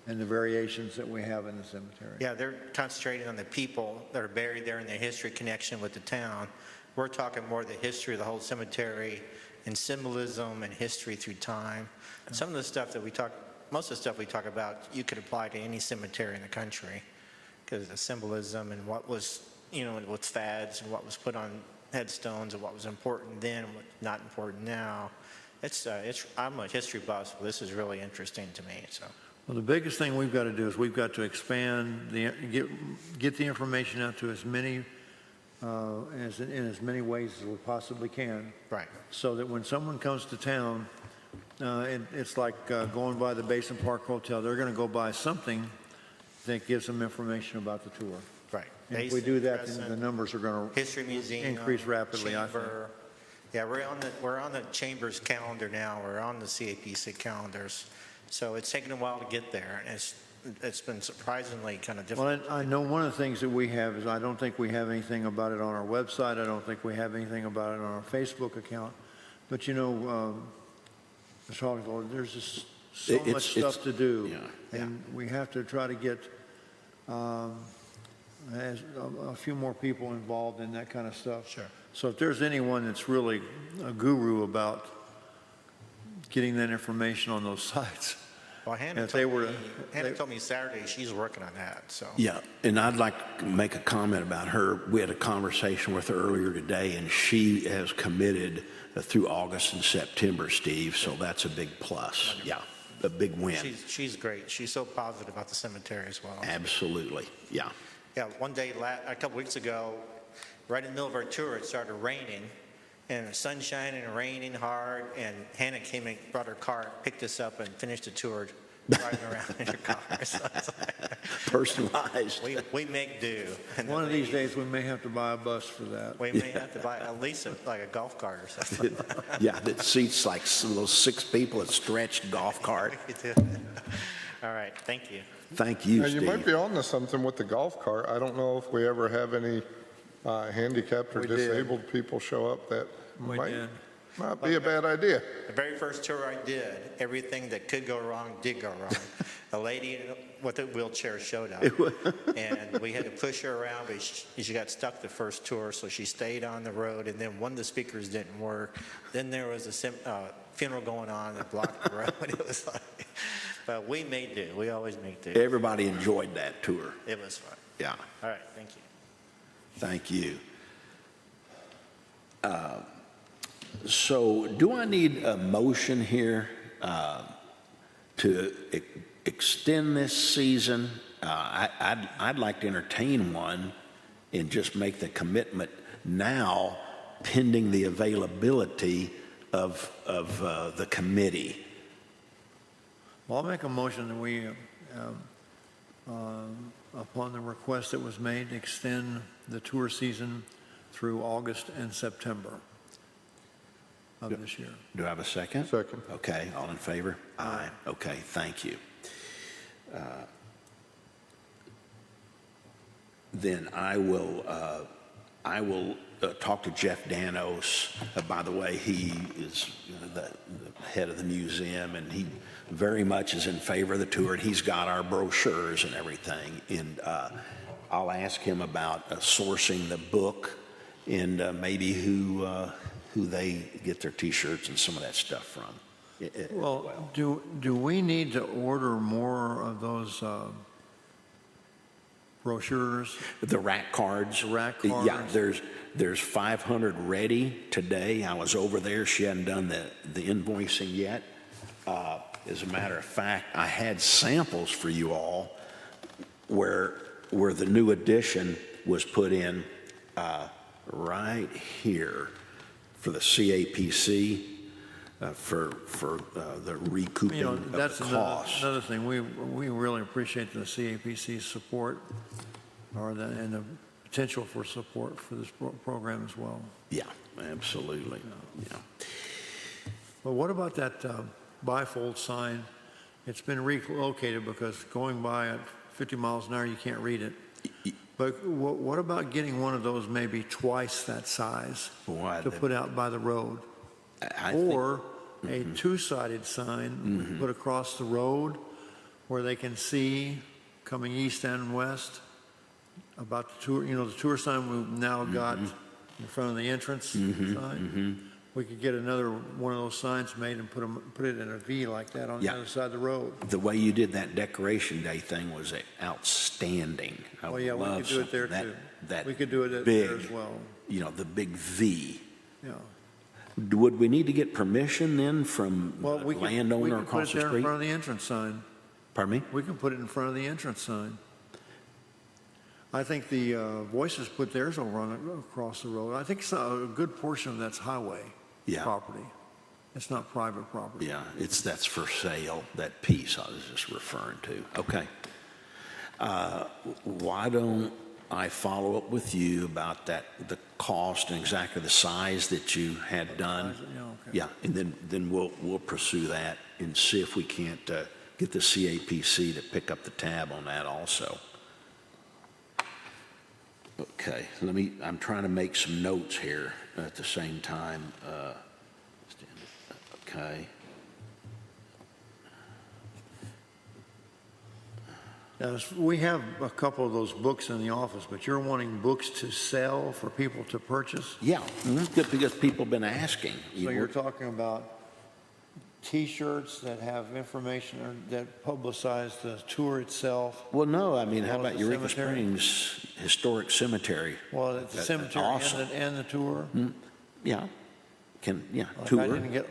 and the variations that we have in the cemetery. Yeah, they're concentrating on the people that are buried there and their history connection with the town. We're talking more the history of the whole cemetery and symbolism and history through time. Some of the stuff that most of the stuff we talk about, you could apply to any cemetery in the country because the symbolism and what was, with fads and what was put on headstones and what was important then and what's not important now. I'm a history buff, so this is really interesting to me. So. Well, the biggest thing we've got to do is we've got to expand, get the information out to as many, in as many ways as we possibly can. Right. So that when someone comes to town, it's like going by the Basin Park Hotel. They're going to go by something that gives them information about the tour. Right. And if we do that, then the Present, numbers are going to History Museum. increase rapidly, I think. Chamber. Yeah, we're on the Chamber's calendar now. We're on the CAPC calendars. So it's taken a while to get there, and it's been surprisingly kind of difficult. Well, I know one of the things that we have is I don't think we have anything about it on our website. I don't think we have anything about it on our Facebook account. But Mr. Holyfield, there's just so It's- much it's- stuff to do. yeah. And we have to try to get a few more people involved in that kind of stuff. Sure. So if there's anyone that's really a guru about getting that information on those sites, Well, Hannah if they told were me, to- Hannah told me Saturday she's working on that. So Yeah, and I'd like to make a comment about her. We had a conversation with her earlier today, and she has committed through August and September, Steve, so that's a big plus. Yeah, a big win. she's great. She's so positive about the cemetery as well. Absolutely, yeah. Yeah, one day, a couple weeks ago, right in the middle of our tour, it started raining, and the sun shining and raining hard, and Hannah came and brought her car, picked us up, and finished the tour driving around in her car. So it's like, Personalized. we make do. And One of these days, we may have to buy a bus for that. we may have to buy at least like a golf cart or something. Yeah, that seats like some of those 6 people, a stretched golf cart. All right, thank you. Thank you, Now, you might Steve. be on to something with the golf cart. I don't know if we ever have any handicapped or We did. disabled people show up. That We might did. not be a bad idea. The very first tour I did, everything that could go wrong did go wrong. A lady with a wheelchair showed up, and we had to push her around, but she got stuck the first tour, so she stayed on the road, and then one of the speakers didn't work. Then there was a funeral going on that blocked the road. It was like, but we made do. We always make do. Everybody enjoyed that tour. It was fun. Yeah, All right, thank you. thank you. So do I need a motion here to extend this season? I'd like to entertain one and just make the commitment now pending the availability of the committee. Well, I'll make a motion that we, upon the request that was made, extend the tour season through August and September of this year. Do I have a second? Second. Okay, all in favor? Aye. Okay, thank you. Then I will talk to Jeff Danos. By the way, he is the head of the museum, and he very much is in favor of the tour, and he's got our brochures and everything. And I'll ask him about sourcing the book and maybe who they get their T-shirts and some of that stuff from. Well, do we need to order more of those brochures? The rack cards. The rack Yeah, cards. there's 500 ready today. I was over there. She hadn't done the invoicing yet. As a matter of fact, I had samples for you all where the new edition was put in right here for the CAPC for the recouping You know, of that's the cost. another thing. We really appreciate the CAPC's support and the potential for support for this program as well. Yeah, absolutely. Yeah. But what about that bifold sign? It's been relocated because going by at 50 miles an hour, you can't read it. But what about getting one of those maybe twice that size Boy, to put out by the road? I think- Or a two-sided sign put across the road where they can see coming east and west about the tour. You know, the tour sign we've now got in front of the entrance sign. We could get another one of those signs made and put it in a V like that on the Yeah. other side of the road. The way you did that Decoration Day thing was outstanding. I Well, yeah, we love could do it there something too. that We could do it big, there as well. You know, the big V. Yeah. Would we need to get permission then from Well, the we could landowner put across it the there in street? front of the entrance sign. Pardon me? We can put it in front of the entrance sign. I think the Voices put theirs over across the road. I think a good portion of that's highway Yeah. property. It's not private property. Yeah, that's for sale, that piece I was just referring to. Okay. Why don't I follow up with you about the cost and exactly the size that you had done? Yeah, okay. Yeah, and then we'll pursue that and see if we can't get the CAPC to pick up the tab on that also. Okay, I'm trying to make some notes here at the same time. Okay. Now, we have a couple of those books in the office, but you're wanting books to sell for people to purchase? Yeah, good, because people have been asking. So you're talking about T-shirts that have information or that publicize the tour itself? Well, no, I mean, how Well, about the Eureka cemetery? Springs Historic Cemetery? Well, it's the That's cemetery awesome. and the tour? Yeah, Like tour.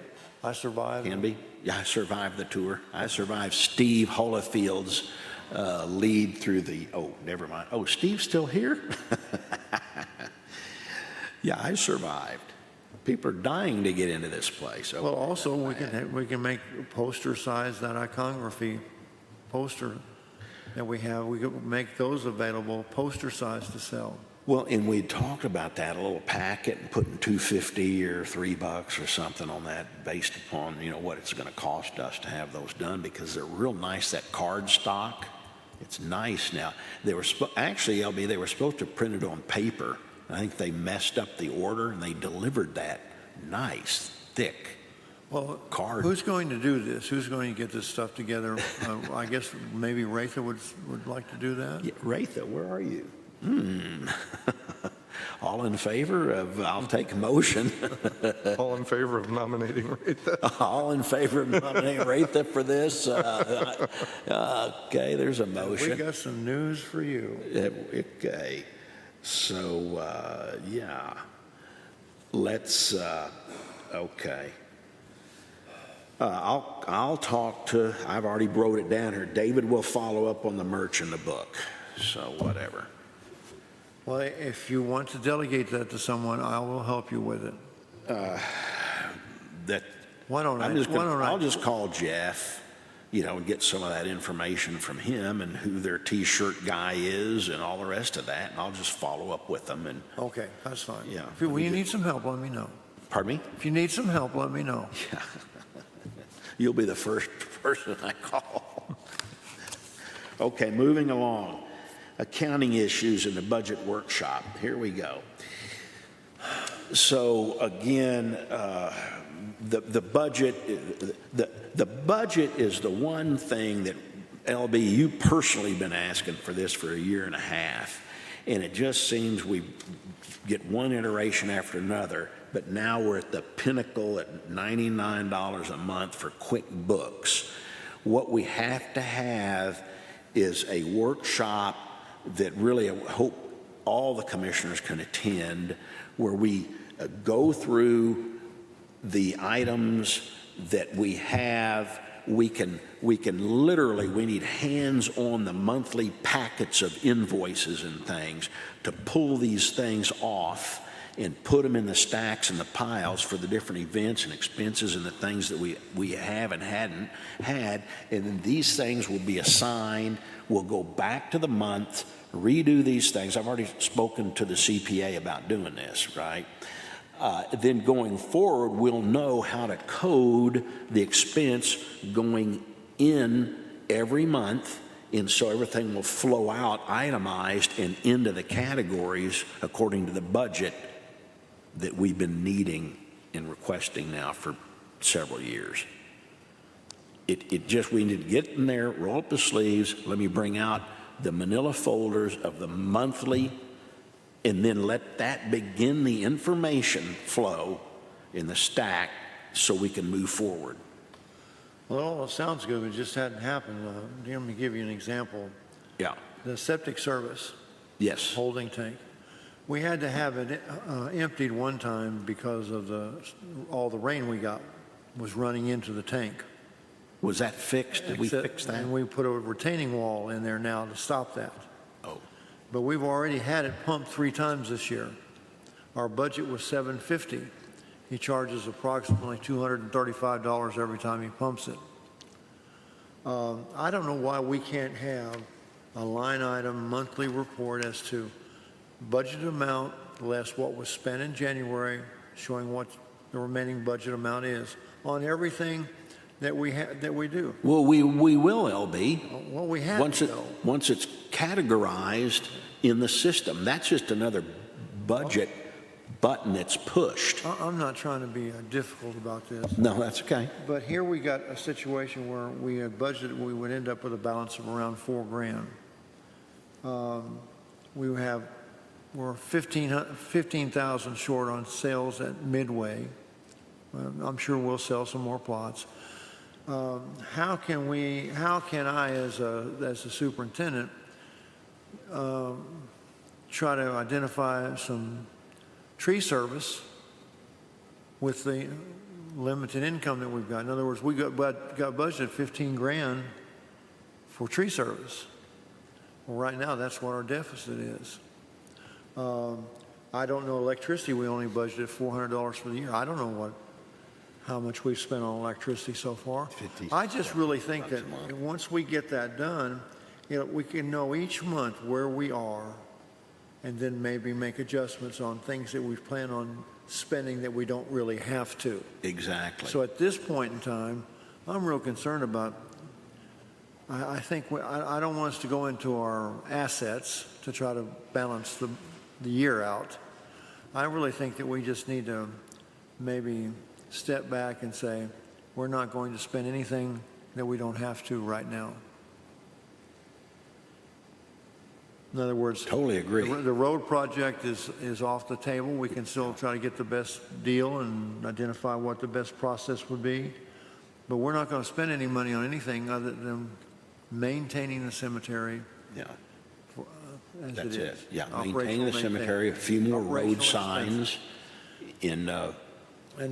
I survived. Can be. Yeah, I survived the tour. I survived Steve Holifield's lead through never mind. Oh, Steve's still here? Yeah, I survived. People are dying to get into this place. Well, also, we can make poster size, that iconography poster that we have, we could make those available, poster size to sell. Well, and we talked about that, a little packet and putting $2.50 or $3 or something on that based upon, what it's going to cost us to have those done, because they're real nice, that card stock. It's nice. Now, actually, LB, they were supposed to print it on paper. I think they messed up the order and they delivered that nice, thick Well, card. who's going to do this? Who's going to get this stuff together? I guess maybe Ratha would like to do that. Yeah, Ratha, where are you? All in favor of, I'll take a motion. All in favor of nominating Ratha? All in favor of nominating Ratha for this? Okay, there's a We motion. got some news for you. Okay, so, yeah, let's, okay. I'll talk to, I've already wrote it down here. David will follow up on the merch in the book, so whatever. Well, if you want to delegate that to someone, I will help you with it. That, Why don't I'll just call Jeff, and get some of that information from him and who their T-shirt guy is and all the rest of that, and I'll just follow up with them. And Okay, that's fine. Yeah. If you need some help, let me know. pardon me? If you need some help, let me know. You'll be the first person I call. Okay, moving along. Accounting issues in the budget workshop. Here we go. So again, the budget, the budget is the one thing that, LB, you personally been asking for this for a year and a half, and it just seems we get one iteration after another, but now we're at the pinnacle at $99 a month for QuickBooks. What we have to have is a workshop that really I hope all the commissioners can attend, where we go through the items that we have. We can literally, we need hands on the monthly packets of invoices and things to pull these things off and put them in the stacks and the piles for the different events and expenses and the things that we have and hadn't had. And then these things will be assigned. We'll go back to the month, redo these things. I've already spoken to the CPA about doing this, right? Then going forward, we'll know how to code the expense going in every month, and so everything will flow out itemized and into the categories according to the budget that we've been needing and requesting now for several years. It just, we need to get in there, roll up the sleeves, let me bring out the manila folders of the monthly, and then let that begin the information flow in the stack so we can move forward. Well, it sounds good, but it just hadn't happened. Let me give you an example. Yeah. The septic service Yes. holding tank. We had to have it emptied one time because of all the rain we got was running into the tank. Was that fixed? Did we fix that? And we put a retaining wall in there now to stop that. Oh, But we've already had it pumped 3 times this year. Our budget was $750. He charges approximately $235 every time he pumps it. I don't know why we can't have a line item monthly report as to budget amount less what was spent in January, showing what the remaining budget amount is on everything that we do. well, we will, LB. Well, we have Once to, once it's categorized in the system, that's just another budget button that's pushed. I'm not trying to be difficult about this. No, that's okay. But here we got a situation where we had budgeted, we would end up with a balance of around $4,000. We're 15,000 short on sales at Midway. I'm sure we'll sell some more plots. How can I, as a superintendent, try to identify some tree service with the limited income that we've got? In other words, we got budgeted $15,000 for tree service. Well, right now, that's what our deficit is. I don't know electricity, we only budgeted $400 for the year. I don't know how much we've spent on electricity so far. 50 I just really think that bucks a month. once we get that done, we can know each month where we are and then maybe make adjustments on things that we plan on spending that we don't really have to. Exactly. So at this point in time, I'm real concerned about, I think, I don't want us to go into our assets to try to balance the year out. I really think that we just need to maybe step back and say, we're not going to spend anything that we don't have to right now. In other words, Totally agree. the road project is off the table. We can still try to get the best deal and identify what the best process would be. But we're not going to spend any money on anything other than maintaining the cemetery Yeah, as that's it it. is. Yeah, Operational maintaining the cemetery, a few more road Operational signs in, And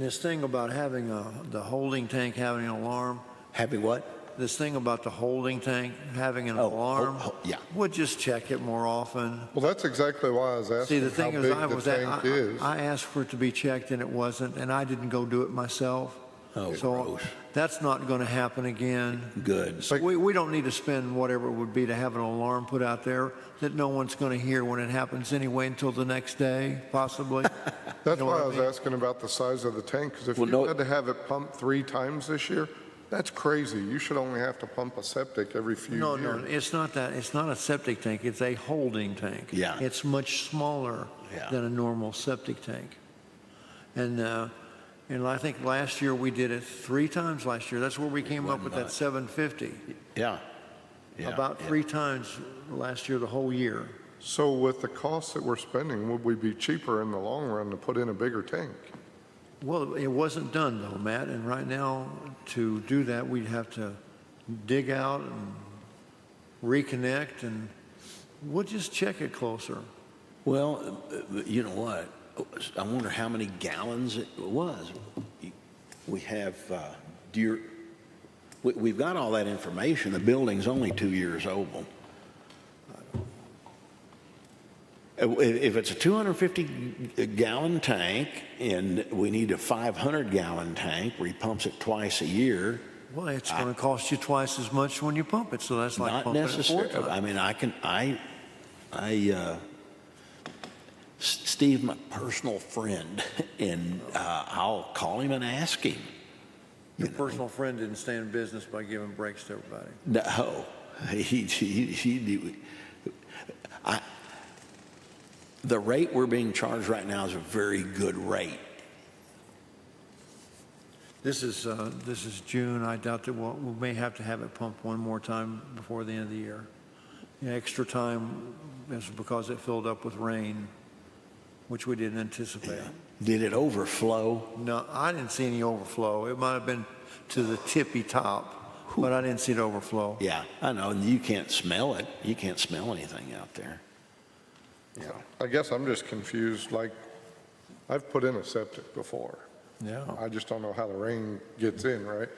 this thing about having the holding tank having an alarm, having what? this thing about the holding tank having an Oh, alarm, yeah. we'll just check it more often. Well, that's exactly why I was See, asking the how thing big is, the tank is. I asked for it to be checked and it wasn't, and I didn't go do it myself. Oh, So gross. that's not going to happen again. Good. So we don't need to spend whatever it would be to have an alarm put out there that no one's going to hear when it happens anyway until the next day, possibly. That's know why what I I was mean? asking about the size of the tank, because if Well, you no- had to have it pumped 3 times this year, that's crazy. You should only have to pump a septic every few No, years. it's not that. It's not a septic tank. It's a holding tank. Yeah. It's much smaller Yeah. than a normal septic tank. And I think last year we did it 3 times last year. That's where we came up with that much. 750. Yeah. Yeah, About yeah. 3 times last year, the whole year. So with the costs that we're spending, would we be cheaper in the long run to put in a bigger tank? Well, it wasn't done though, Matt. And right now, to do that, we'd have to dig out and reconnect, and we'll just check it closer. Well, you know what? I wonder how many gallons it was. We have, we've got all that information. The building's only 2 years old. If it's a 250-gallon tank and we need a 500-gallon tank where he pumps it twice a year, Well, it's going to cost you twice as much when you pump it, so that's like not pumping it 4 necessarily. times. I mean, Steve, my personal friend, and I'll call him and ask him. Your personal friend didn't stay in business by giving breaks to everybody. No, the rate we're being charged right now is a very good rate. This is June. I doubt that we may have to have it pumped one more time before the end of the year. The extra time is because it filled up with rain, which we didn't anticipate. Did it overflow? No, I didn't see any overflow. It might have been to the tippy top, but I didn't see it overflow. Yeah, I know. And you can't smell it. You can't smell anything out there. Yeah. I guess I'm just confused, like, I've put in a septic before. Yeah. I just don't know how the rain gets in, right?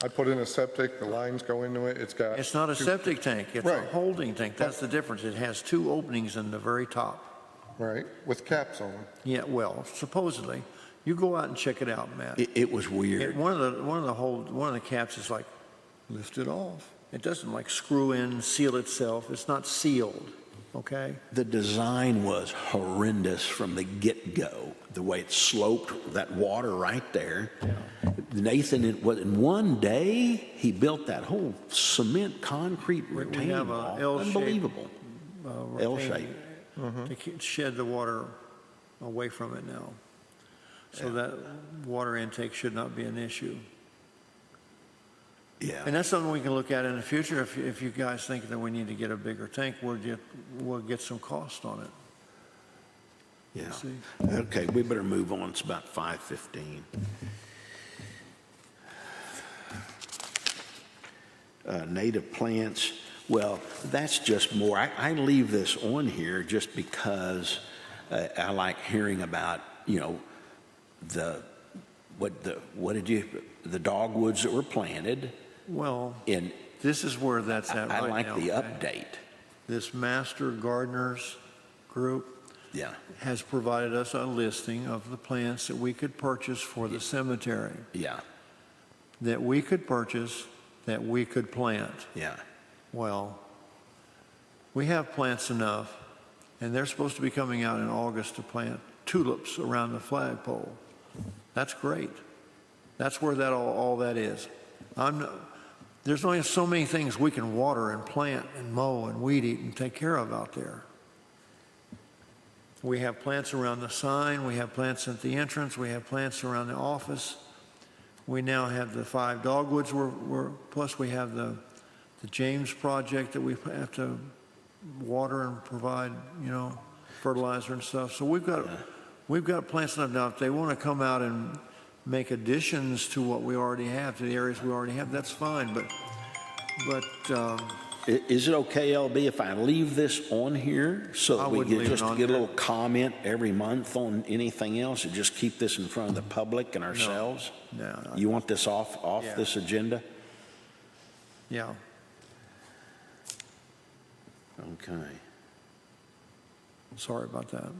I put in a septic, the lines go into it, it's got... It's not a septic tank. It's a Right. holding tank. That's the difference. It has 2 openings in the very top. Right, with caps on them. Yeah, well, supposedly. You go out and check it out, Matt. It was weird. One of the caps is like lifted off. It doesn't like screw in, seal itself. It's not sealed. Okay. The design was horrendous from the get-go. The way it sloped, that water right there. Nathan, in one day, he built that whole cement concrete retaining have a wall. L-shaped, Unbelievable. L-shape. To shed the water away from it now. So that water intake should not be an issue. Yeah. And that's something we can look at in the future. If you guys think that we need to get a bigger tank, we'll get some cost on it. Yeah. see. Okay, we better move on. It's about 5:15. Native plants, well, that's just more. I leave this on here just because I like hearing about, the dogwoods that were planted. Well, And this is where that's at I right like now. the okay? update. This Master Gardeners group, Yeah, has provided us a listing of the plants that we could purchase for the cemetery, yeah, that we could purchase, that we could plant. yeah. Well, we have plants enough, and they're supposed to be coming out in August to plant tulips around the flagpole. That's great. That's where that all that is. There's only so many things we can water and plant and mow and weed eat and take care of out there. We have plants around the sign, we have plants at the entrance, we have plants around the office. We now have the 5 dogwoods, plus we have the James project that we have to water and provide, fertilizer and stuff. So we've got plants enough. Now, if they want to come out and make additions to what we already have, to the areas we already have, that's fine. But Is it okay, LB, if I leave this on here so I that we wouldn't can leave it just on get a there. little comment every month on anything else and just keep this in front of the public and ourselves? No. You want this off Yeah. this agenda? Yeah. Okay. Sorry about that.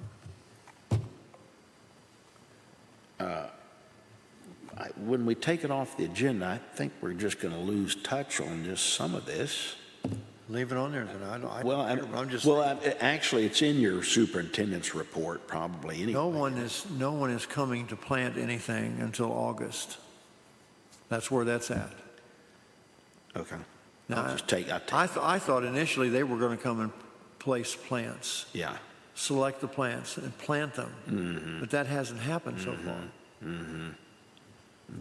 When we take it off the agenda, I think we're just going to lose touch on just some of this. Leave it on there then. Well, I'm just. actually, it's in your superintendent's report probably anyway. No one is coming to plant anything until August. That's where that's at. Okay. Now, I'll take. I thought initially they were going to come and place plants, Yeah. select the plants and plant them. Mm-hmm. But that hasn't happened so far. Mm-hmm.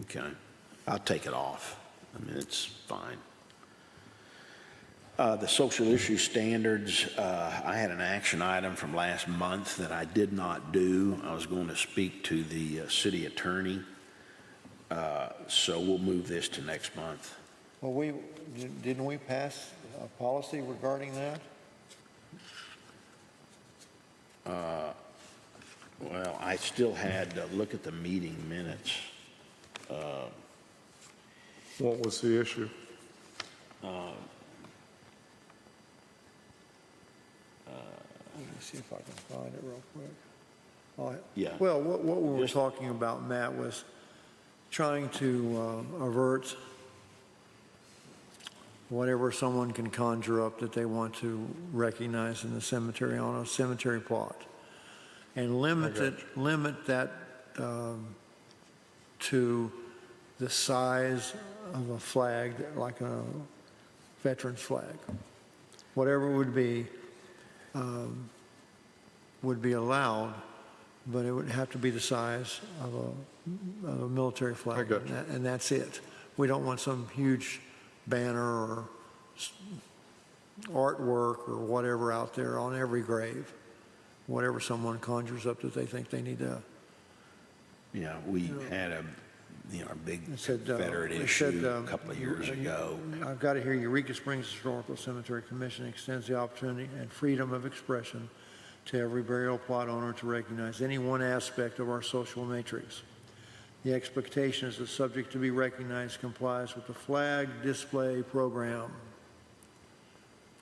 Okay. I'll take it off. I mean, it's fine. The social issue standards, I had an action item from last month that I did not do. I was going to speak to the city attorney, so we'll move this to next month. Well, didn't we pass a policy regarding that? Well, I still had to look at the meeting minutes. What was the issue? Let me see if I can find it real quick. Yeah. Well, what we were Just- talking about, Matt, was trying to avert whatever someone can conjure up that they want to recognize in the cemetery on a cemetery plot, and limit that to the size of a flag, like a veteran's flag. Whatever it would be allowed, but it would have to be the size of a military flag. I got you. And that's it. We don't want some huge banner or artwork or whatever out there on every grave, whatever someone conjures up that they think they need to. Yeah, we had a big It said, Confederate it issue said, a couple of years ago. I've got it here. Eureka Springs Historical Cemetery Commission extends the opportunity and freedom of expression to every burial plot owner to recognize any one aspect of our social matrix. The expectation is the subject to be recognized complies with the flag display program.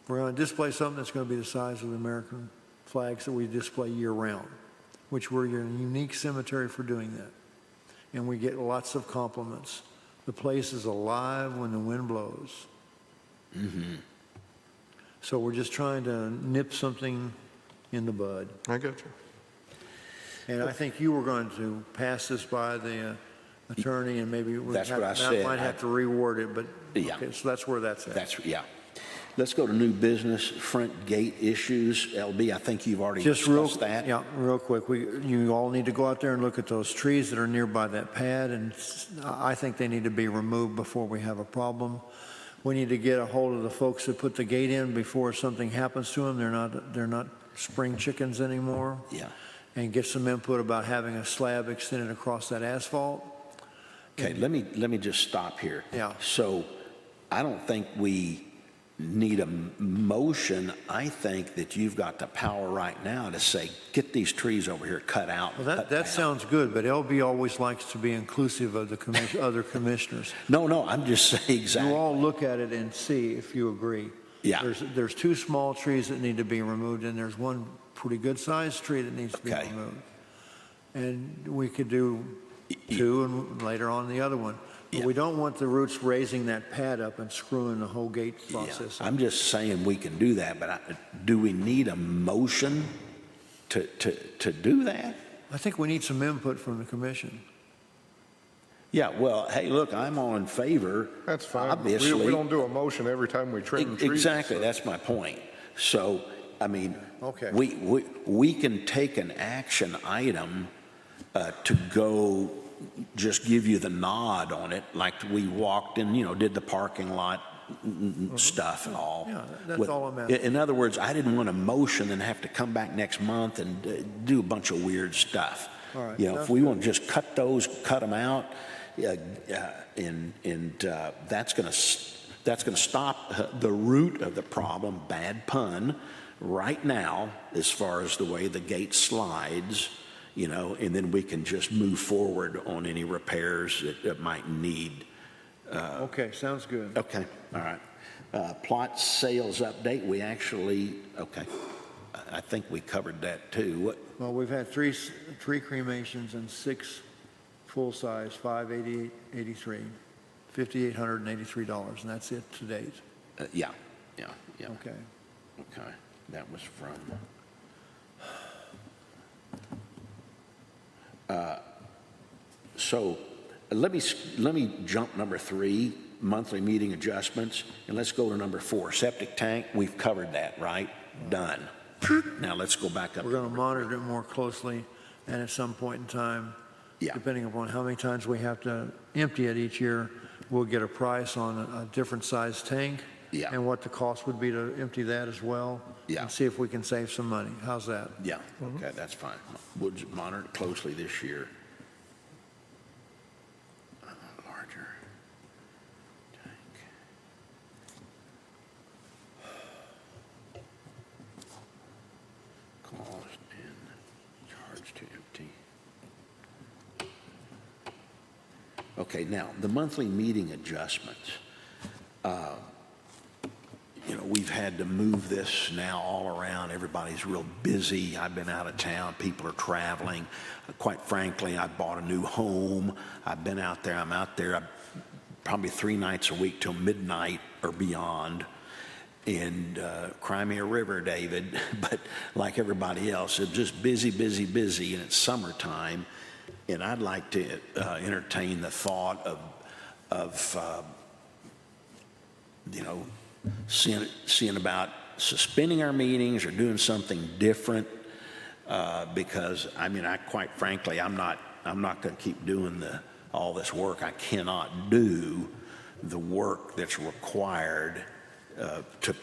We're going to display something that's going to be the size of the American flags that we display year-round, which we're a unique cemetery for doing that. And we get lots of compliments. The place is alive when the wind blows. Mm-hmm. So we're just trying to nip something in the bud. I get you. And I think you were going to pass this by the attorney, and maybe That's what I said. might have to reword it, but Yeah. okay, so that's where that's at. Yeah. Let's go to new business, front gate issues. LB, I think you've already Just real, discussed that. yeah, real quick. You all need to go out there and look at those trees that are nearby that pad, and I think they need to be removed before we have a problem. We need to get a hold of the folks that put the gate in before something happens to them. They're not spring chickens anymore. Yeah. And get some input about having a slab extended across that asphalt. Okay, let me just stop here. Yeah. So I don't think we need a motion. I think that you've got the power right now to say, get these trees over here cut out. Well, cut that down. sounds good, but LB always likes to be inclusive of the other commissioners. No, I'm just saying exactly. You all look at it and see if you agree. Yeah. There's 2 small trees that need to be removed, and there's one pretty good-sized tree that needs to be Okay. removed. And we could do two and later on the other one. But Yeah. we don't want the roots raising that pad up and screwing the whole gate Yeah, process up. I'm just saying we can do that, but do we need a motion to do that? I think we need some input from the commission. Yeah, well, hey, look, I'm all in favor. That's fine. Obviously. We don't do a motion every time we trim trees. Exactly, that's my point. So, I mean, Okay. we can take an action item to go just give you the nod on it, like we walked and, did the parking lot stuff and all. Yeah, that's all I'm asking. In other words, I didn't want a motion and have to come back next month and do a bunch of weird stuff. All right, If that's we want to just cut them out, and that's going to stop the root of the problem, bad pun, right now, as far as the way the gate slides, and then we can just move forward on any repairs that might need. Okay, sounds good. Okay, all right. Plot sales update, we actually, okay, I think we covered that too. Well, we've had three cremations and 6 full-size, $588.83, $5,883, and that's it to date. Yeah. Okay. Okay, that was from, so let me jump number 3, monthly meeting adjustments, and let's go to number 4, septic tank. We've covered that, right? Done. Now let's go back up. We're going to monitor it more closely, and at some point in time, Yeah. depending upon how many times we have to empty it each year, we'll get a price on a different size tank. Yeah. And what the cost would be to empty that as well. Yeah. And see if we can save some money. How's that? Yeah, okay, that's fine. We'll just monitor it closely this year. Larger tank. Cost and charge to empty. Okay, now, the monthly meeting adjustments. We've had to move this now all around. Everybody's real busy. I've been out of town. People are traveling. Quite frankly, I bought a new home. I've been out there. I'm out there probably 3 nights a week till midnight or beyond. And cry me a river, David. But like everybody else, it's just busy, busy, busy. And it's summertime. And I'd like to entertain the thought of seeing about suspending our meetings or doing something different, because I quite frankly, I'm not going to keep doing all this work. I cannot do the work that's required to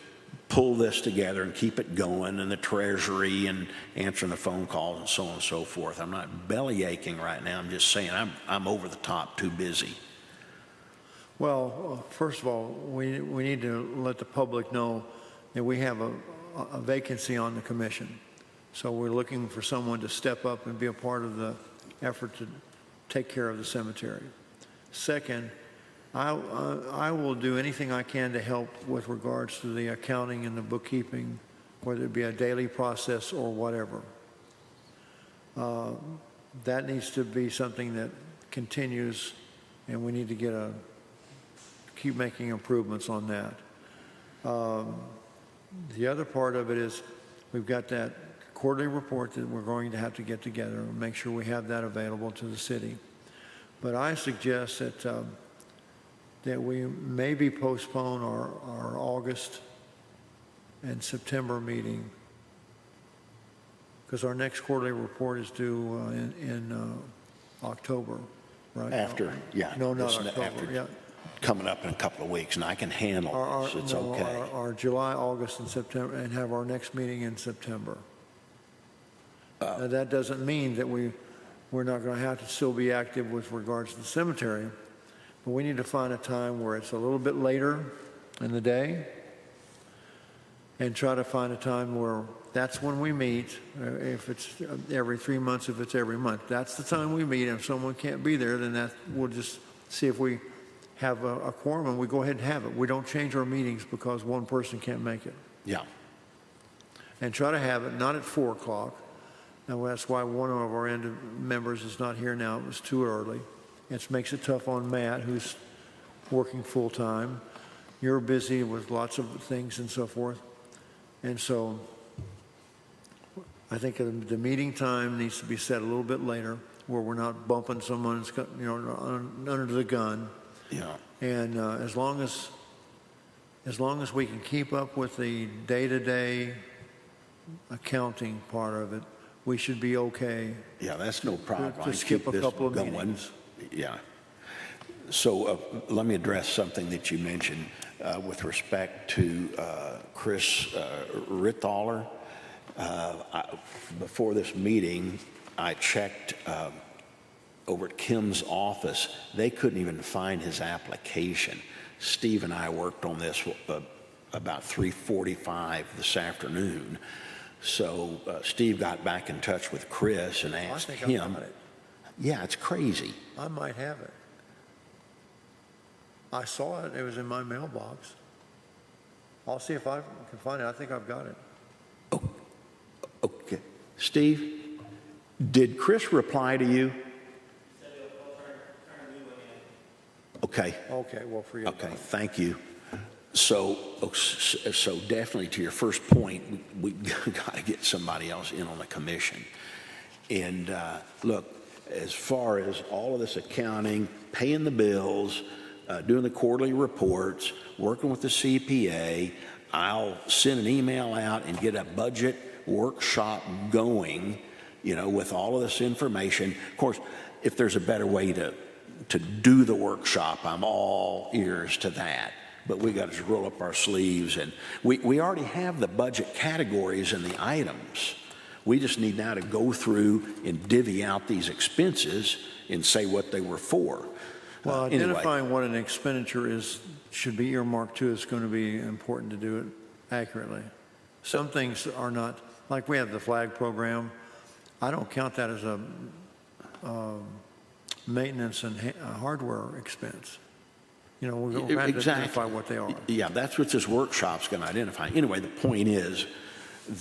pull this together and keep it going, and the treasury and answering the phone calls and so on and so forth. I'm not belly aching right now. I'm just saying I'm over the top, too busy. Well, first of all, we need to let the public know that we have a vacancy on the commission. So we're looking for someone to step up and be a part of the effort to take care of the cemetery. Second, I will do anything I can to help with regards to the accounting and the bookkeeping, whether it be a daily process or whatever. That needs to be something that continues, and we need to keep making improvements on that. The other part of it is we've got that quarterly report that we're going to have to get together and make sure we have that available to the city. But I suggest that we maybe postpone our August and September meeting, because our next quarterly report is due in October, right? After, yeah. No, not Listen, October, after- yeah. Coming up in a couple of weeks, and I can handle this. It's okay. Our July, August, and September, and have our next meeting in September. Now, that doesn't mean that we're not going to have to still be active with regards to the cemetery, but we need to find a time where it's a little bit later in the day, and try to find a time where that's when we meet. If it's every 3 months, if it's every month, that's the time we meet. And if someone can't be there, then we'll just see if we have a quorum, and we go ahead and have it. We don't change our meetings because one person can't make it. Yeah. and try to have it not at 4 o'clock. Now, that's why one of our members is not here now. It was too early. It makes it tough on Matt, who's working full-time. You're busy with lots of things and so forth. And so I think the meeting time needs to be set a little bit later, where we're not bumping someone, under the gun. Yeah. And as long as we can keep up with the day-to-day accounting part of it, we should be okay. Yeah, that's no problem. To I can skip keep a this couple of going. meetings. Yeah. So let me address something that you mentioned with respect to Chris Rithaler. Before this meeting, I checked over at Kim's office. They couldn't even find his application. Steve and I worked on this about 3:45 this afternoon. So Steve got back in touch with Chris and asked I think him. I got it. Yeah, it's crazy. I might have it. I saw it. It was in my mailbox. I'll see if I can find it. I think I've got it. Okay. Steve, did Chris reply to you? Okay. Okay, well, forget Okay, about it. thank you. So definitely to your first point, we got to get somebody else in on the commission. And look, as far as all of this accounting, paying the bills, doing the quarterly reports, working with the CPA, I'll send an email out and get a budget workshop going, with all of this information. Of course, if there's a better way to do the workshop, I'm all ears to that. But we got to just roll up our sleeves, and we already have the budget categories and the items. We just need now to go through and divvy out these expenses and say what they were for. Well, Anyway. identifying what an expenditure should be earmarked to is going to be important to do it accurately. Some things are not, like we have the flag program. I don't count that as a maintenance and hardware expense. We're going to have to identify what they are. Yeah, that's what this workshop's going to identify. Anyway, the point is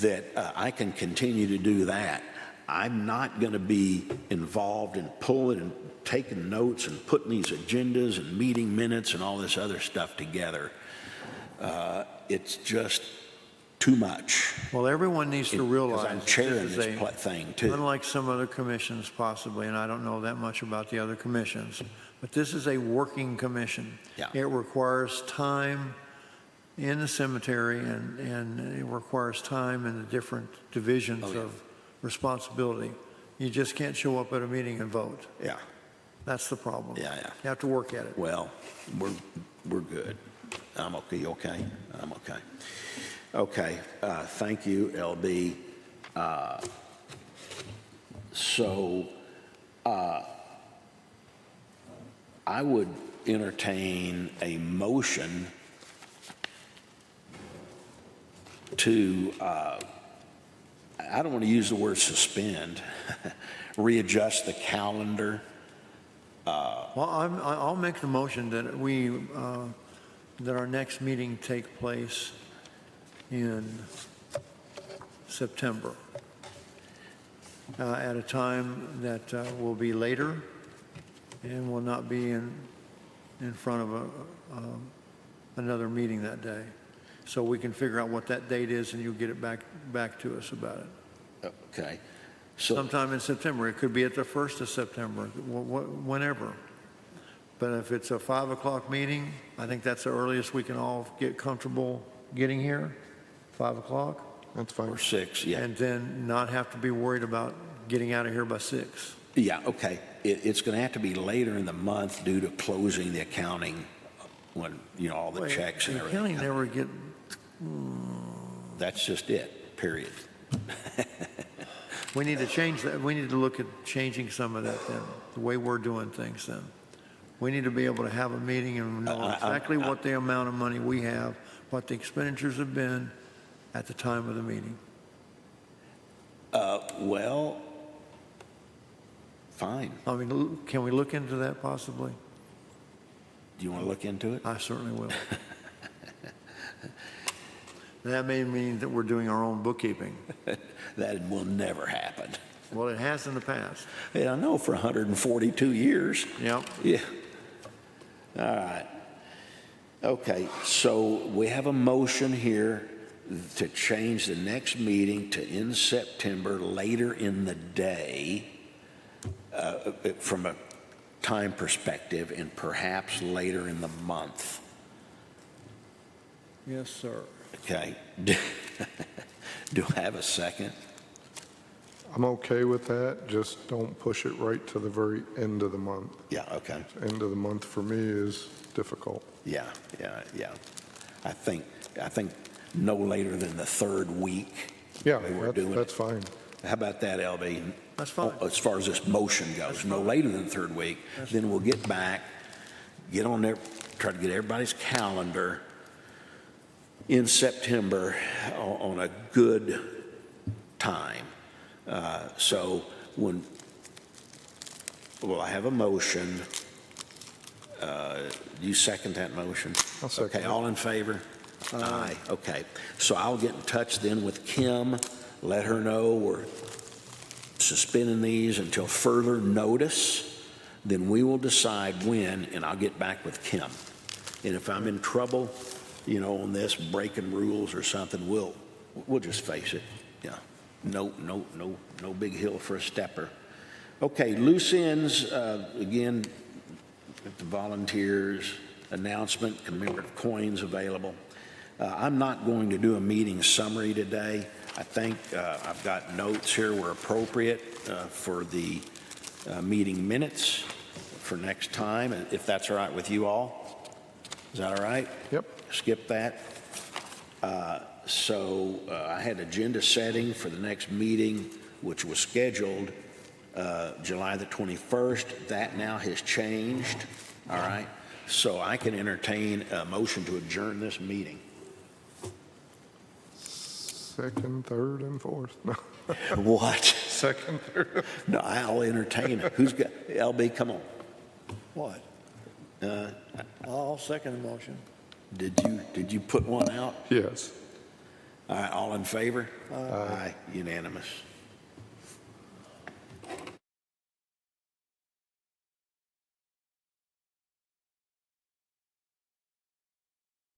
that I can continue to do that. I'm not going to be involved in pulling and taking notes and putting these agendas and meeting minutes and all this other stuff together. It's just too much. Well, everyone needs to realize Because I'm that chairing this is this thing too. unlike some other commissions possibly, and I don't know that much about the other commissions, but this is a working commission. Yeah. It requires time in the cemetery, and it requires time in the different divisions Oh, yeah. of responsibility. You just can't show up at a meeting and vote. Yeah. That's the problem. Yeah. You have to work at it. Well, we're good. I'm okay. You okay? I'm okay. Okay. Thank you, LB. I would entertain a motion to, I don't want to use the word suspend, readjust the calendar. Well, I'll make the motion that that our next meeting take place in September at a time that will be later and will not be in front of another meeting that day. So we can figure out what that date is, and you'll get it back to us about it. Okay. So, Sometime in September. It could be at the 1st of September, whenever. But if it's a 5 o'clock meeting, I think that's the earliest we can all get comfortable getting here, 5 o'clock, That's fine. or 6, yeah. and then not have to be worried about getting out of here by 6. Yeah, okay. It's going to have to be later in the month due to closing the accounting when, all the checks and The everything. county never get, That's just it, period. we need to change that. We need to look at changing some of that then, the way we're doing things then. We need to be able to have a meeting and know exactly what the amount of money we have, what the expenditures have been at the time of the meeting. Well, fine. I mean, can we look into that possibly? Do you want to look into it? I certainly will. That may mean that we're doing our own bookkeeping. That will never happen. Well, it has in the past. And I know for 142 years. Yep. Yeah. All right. Okay, so we have a motion here to change the next meeting to in September, later in the day, from a time perspective, and perhaps later in the month. Yes, sir. Okay. Do I have a second? I'm okay with that, just don't push it right to the very end of the month. Yeah, okay. End of the month for me is difficult. Yeah. I think no later than the third week. Yeah, the way we're doing that's it. fine. How about that, LB? That's fine. As far as this motion goes, no later than the third week. Then we'll get back, get on there, try to get everybody's calendar in September on a good time. So when, well, I have a motion. Do you second that motion? I'll second Okay, it. all in favor? Aye. Okay, so I'll get in touch then with Kim, let her know we're suspending these until further notice. Then we will decide when, and I'll get back with Kim. And if I'm in trouble, on this, breaking rules or something, we'll just face it. Yeah, no big hill for a stepper. Okay, loose ends, again, the volunteers, announcement, commemorative coins available. I'm not going to do a meeting summary today. I think I've got notes here were appropriate for the meeting minutes for next time, if that's all right with you all. Is that all right? Yep. Skip that. So I had agenda setting for the next meeting, which was scheduled July the 21st. That now has changed. All right. So I can entertain a motion to adjourn this meeting. Second, third, and fourth. No. What? Second, third. No, I'll entertain it. Who's got, LB, come on. What? I'll second the motion. Did you put one out? Yes. All right, all in favor? Aye. Unanimous.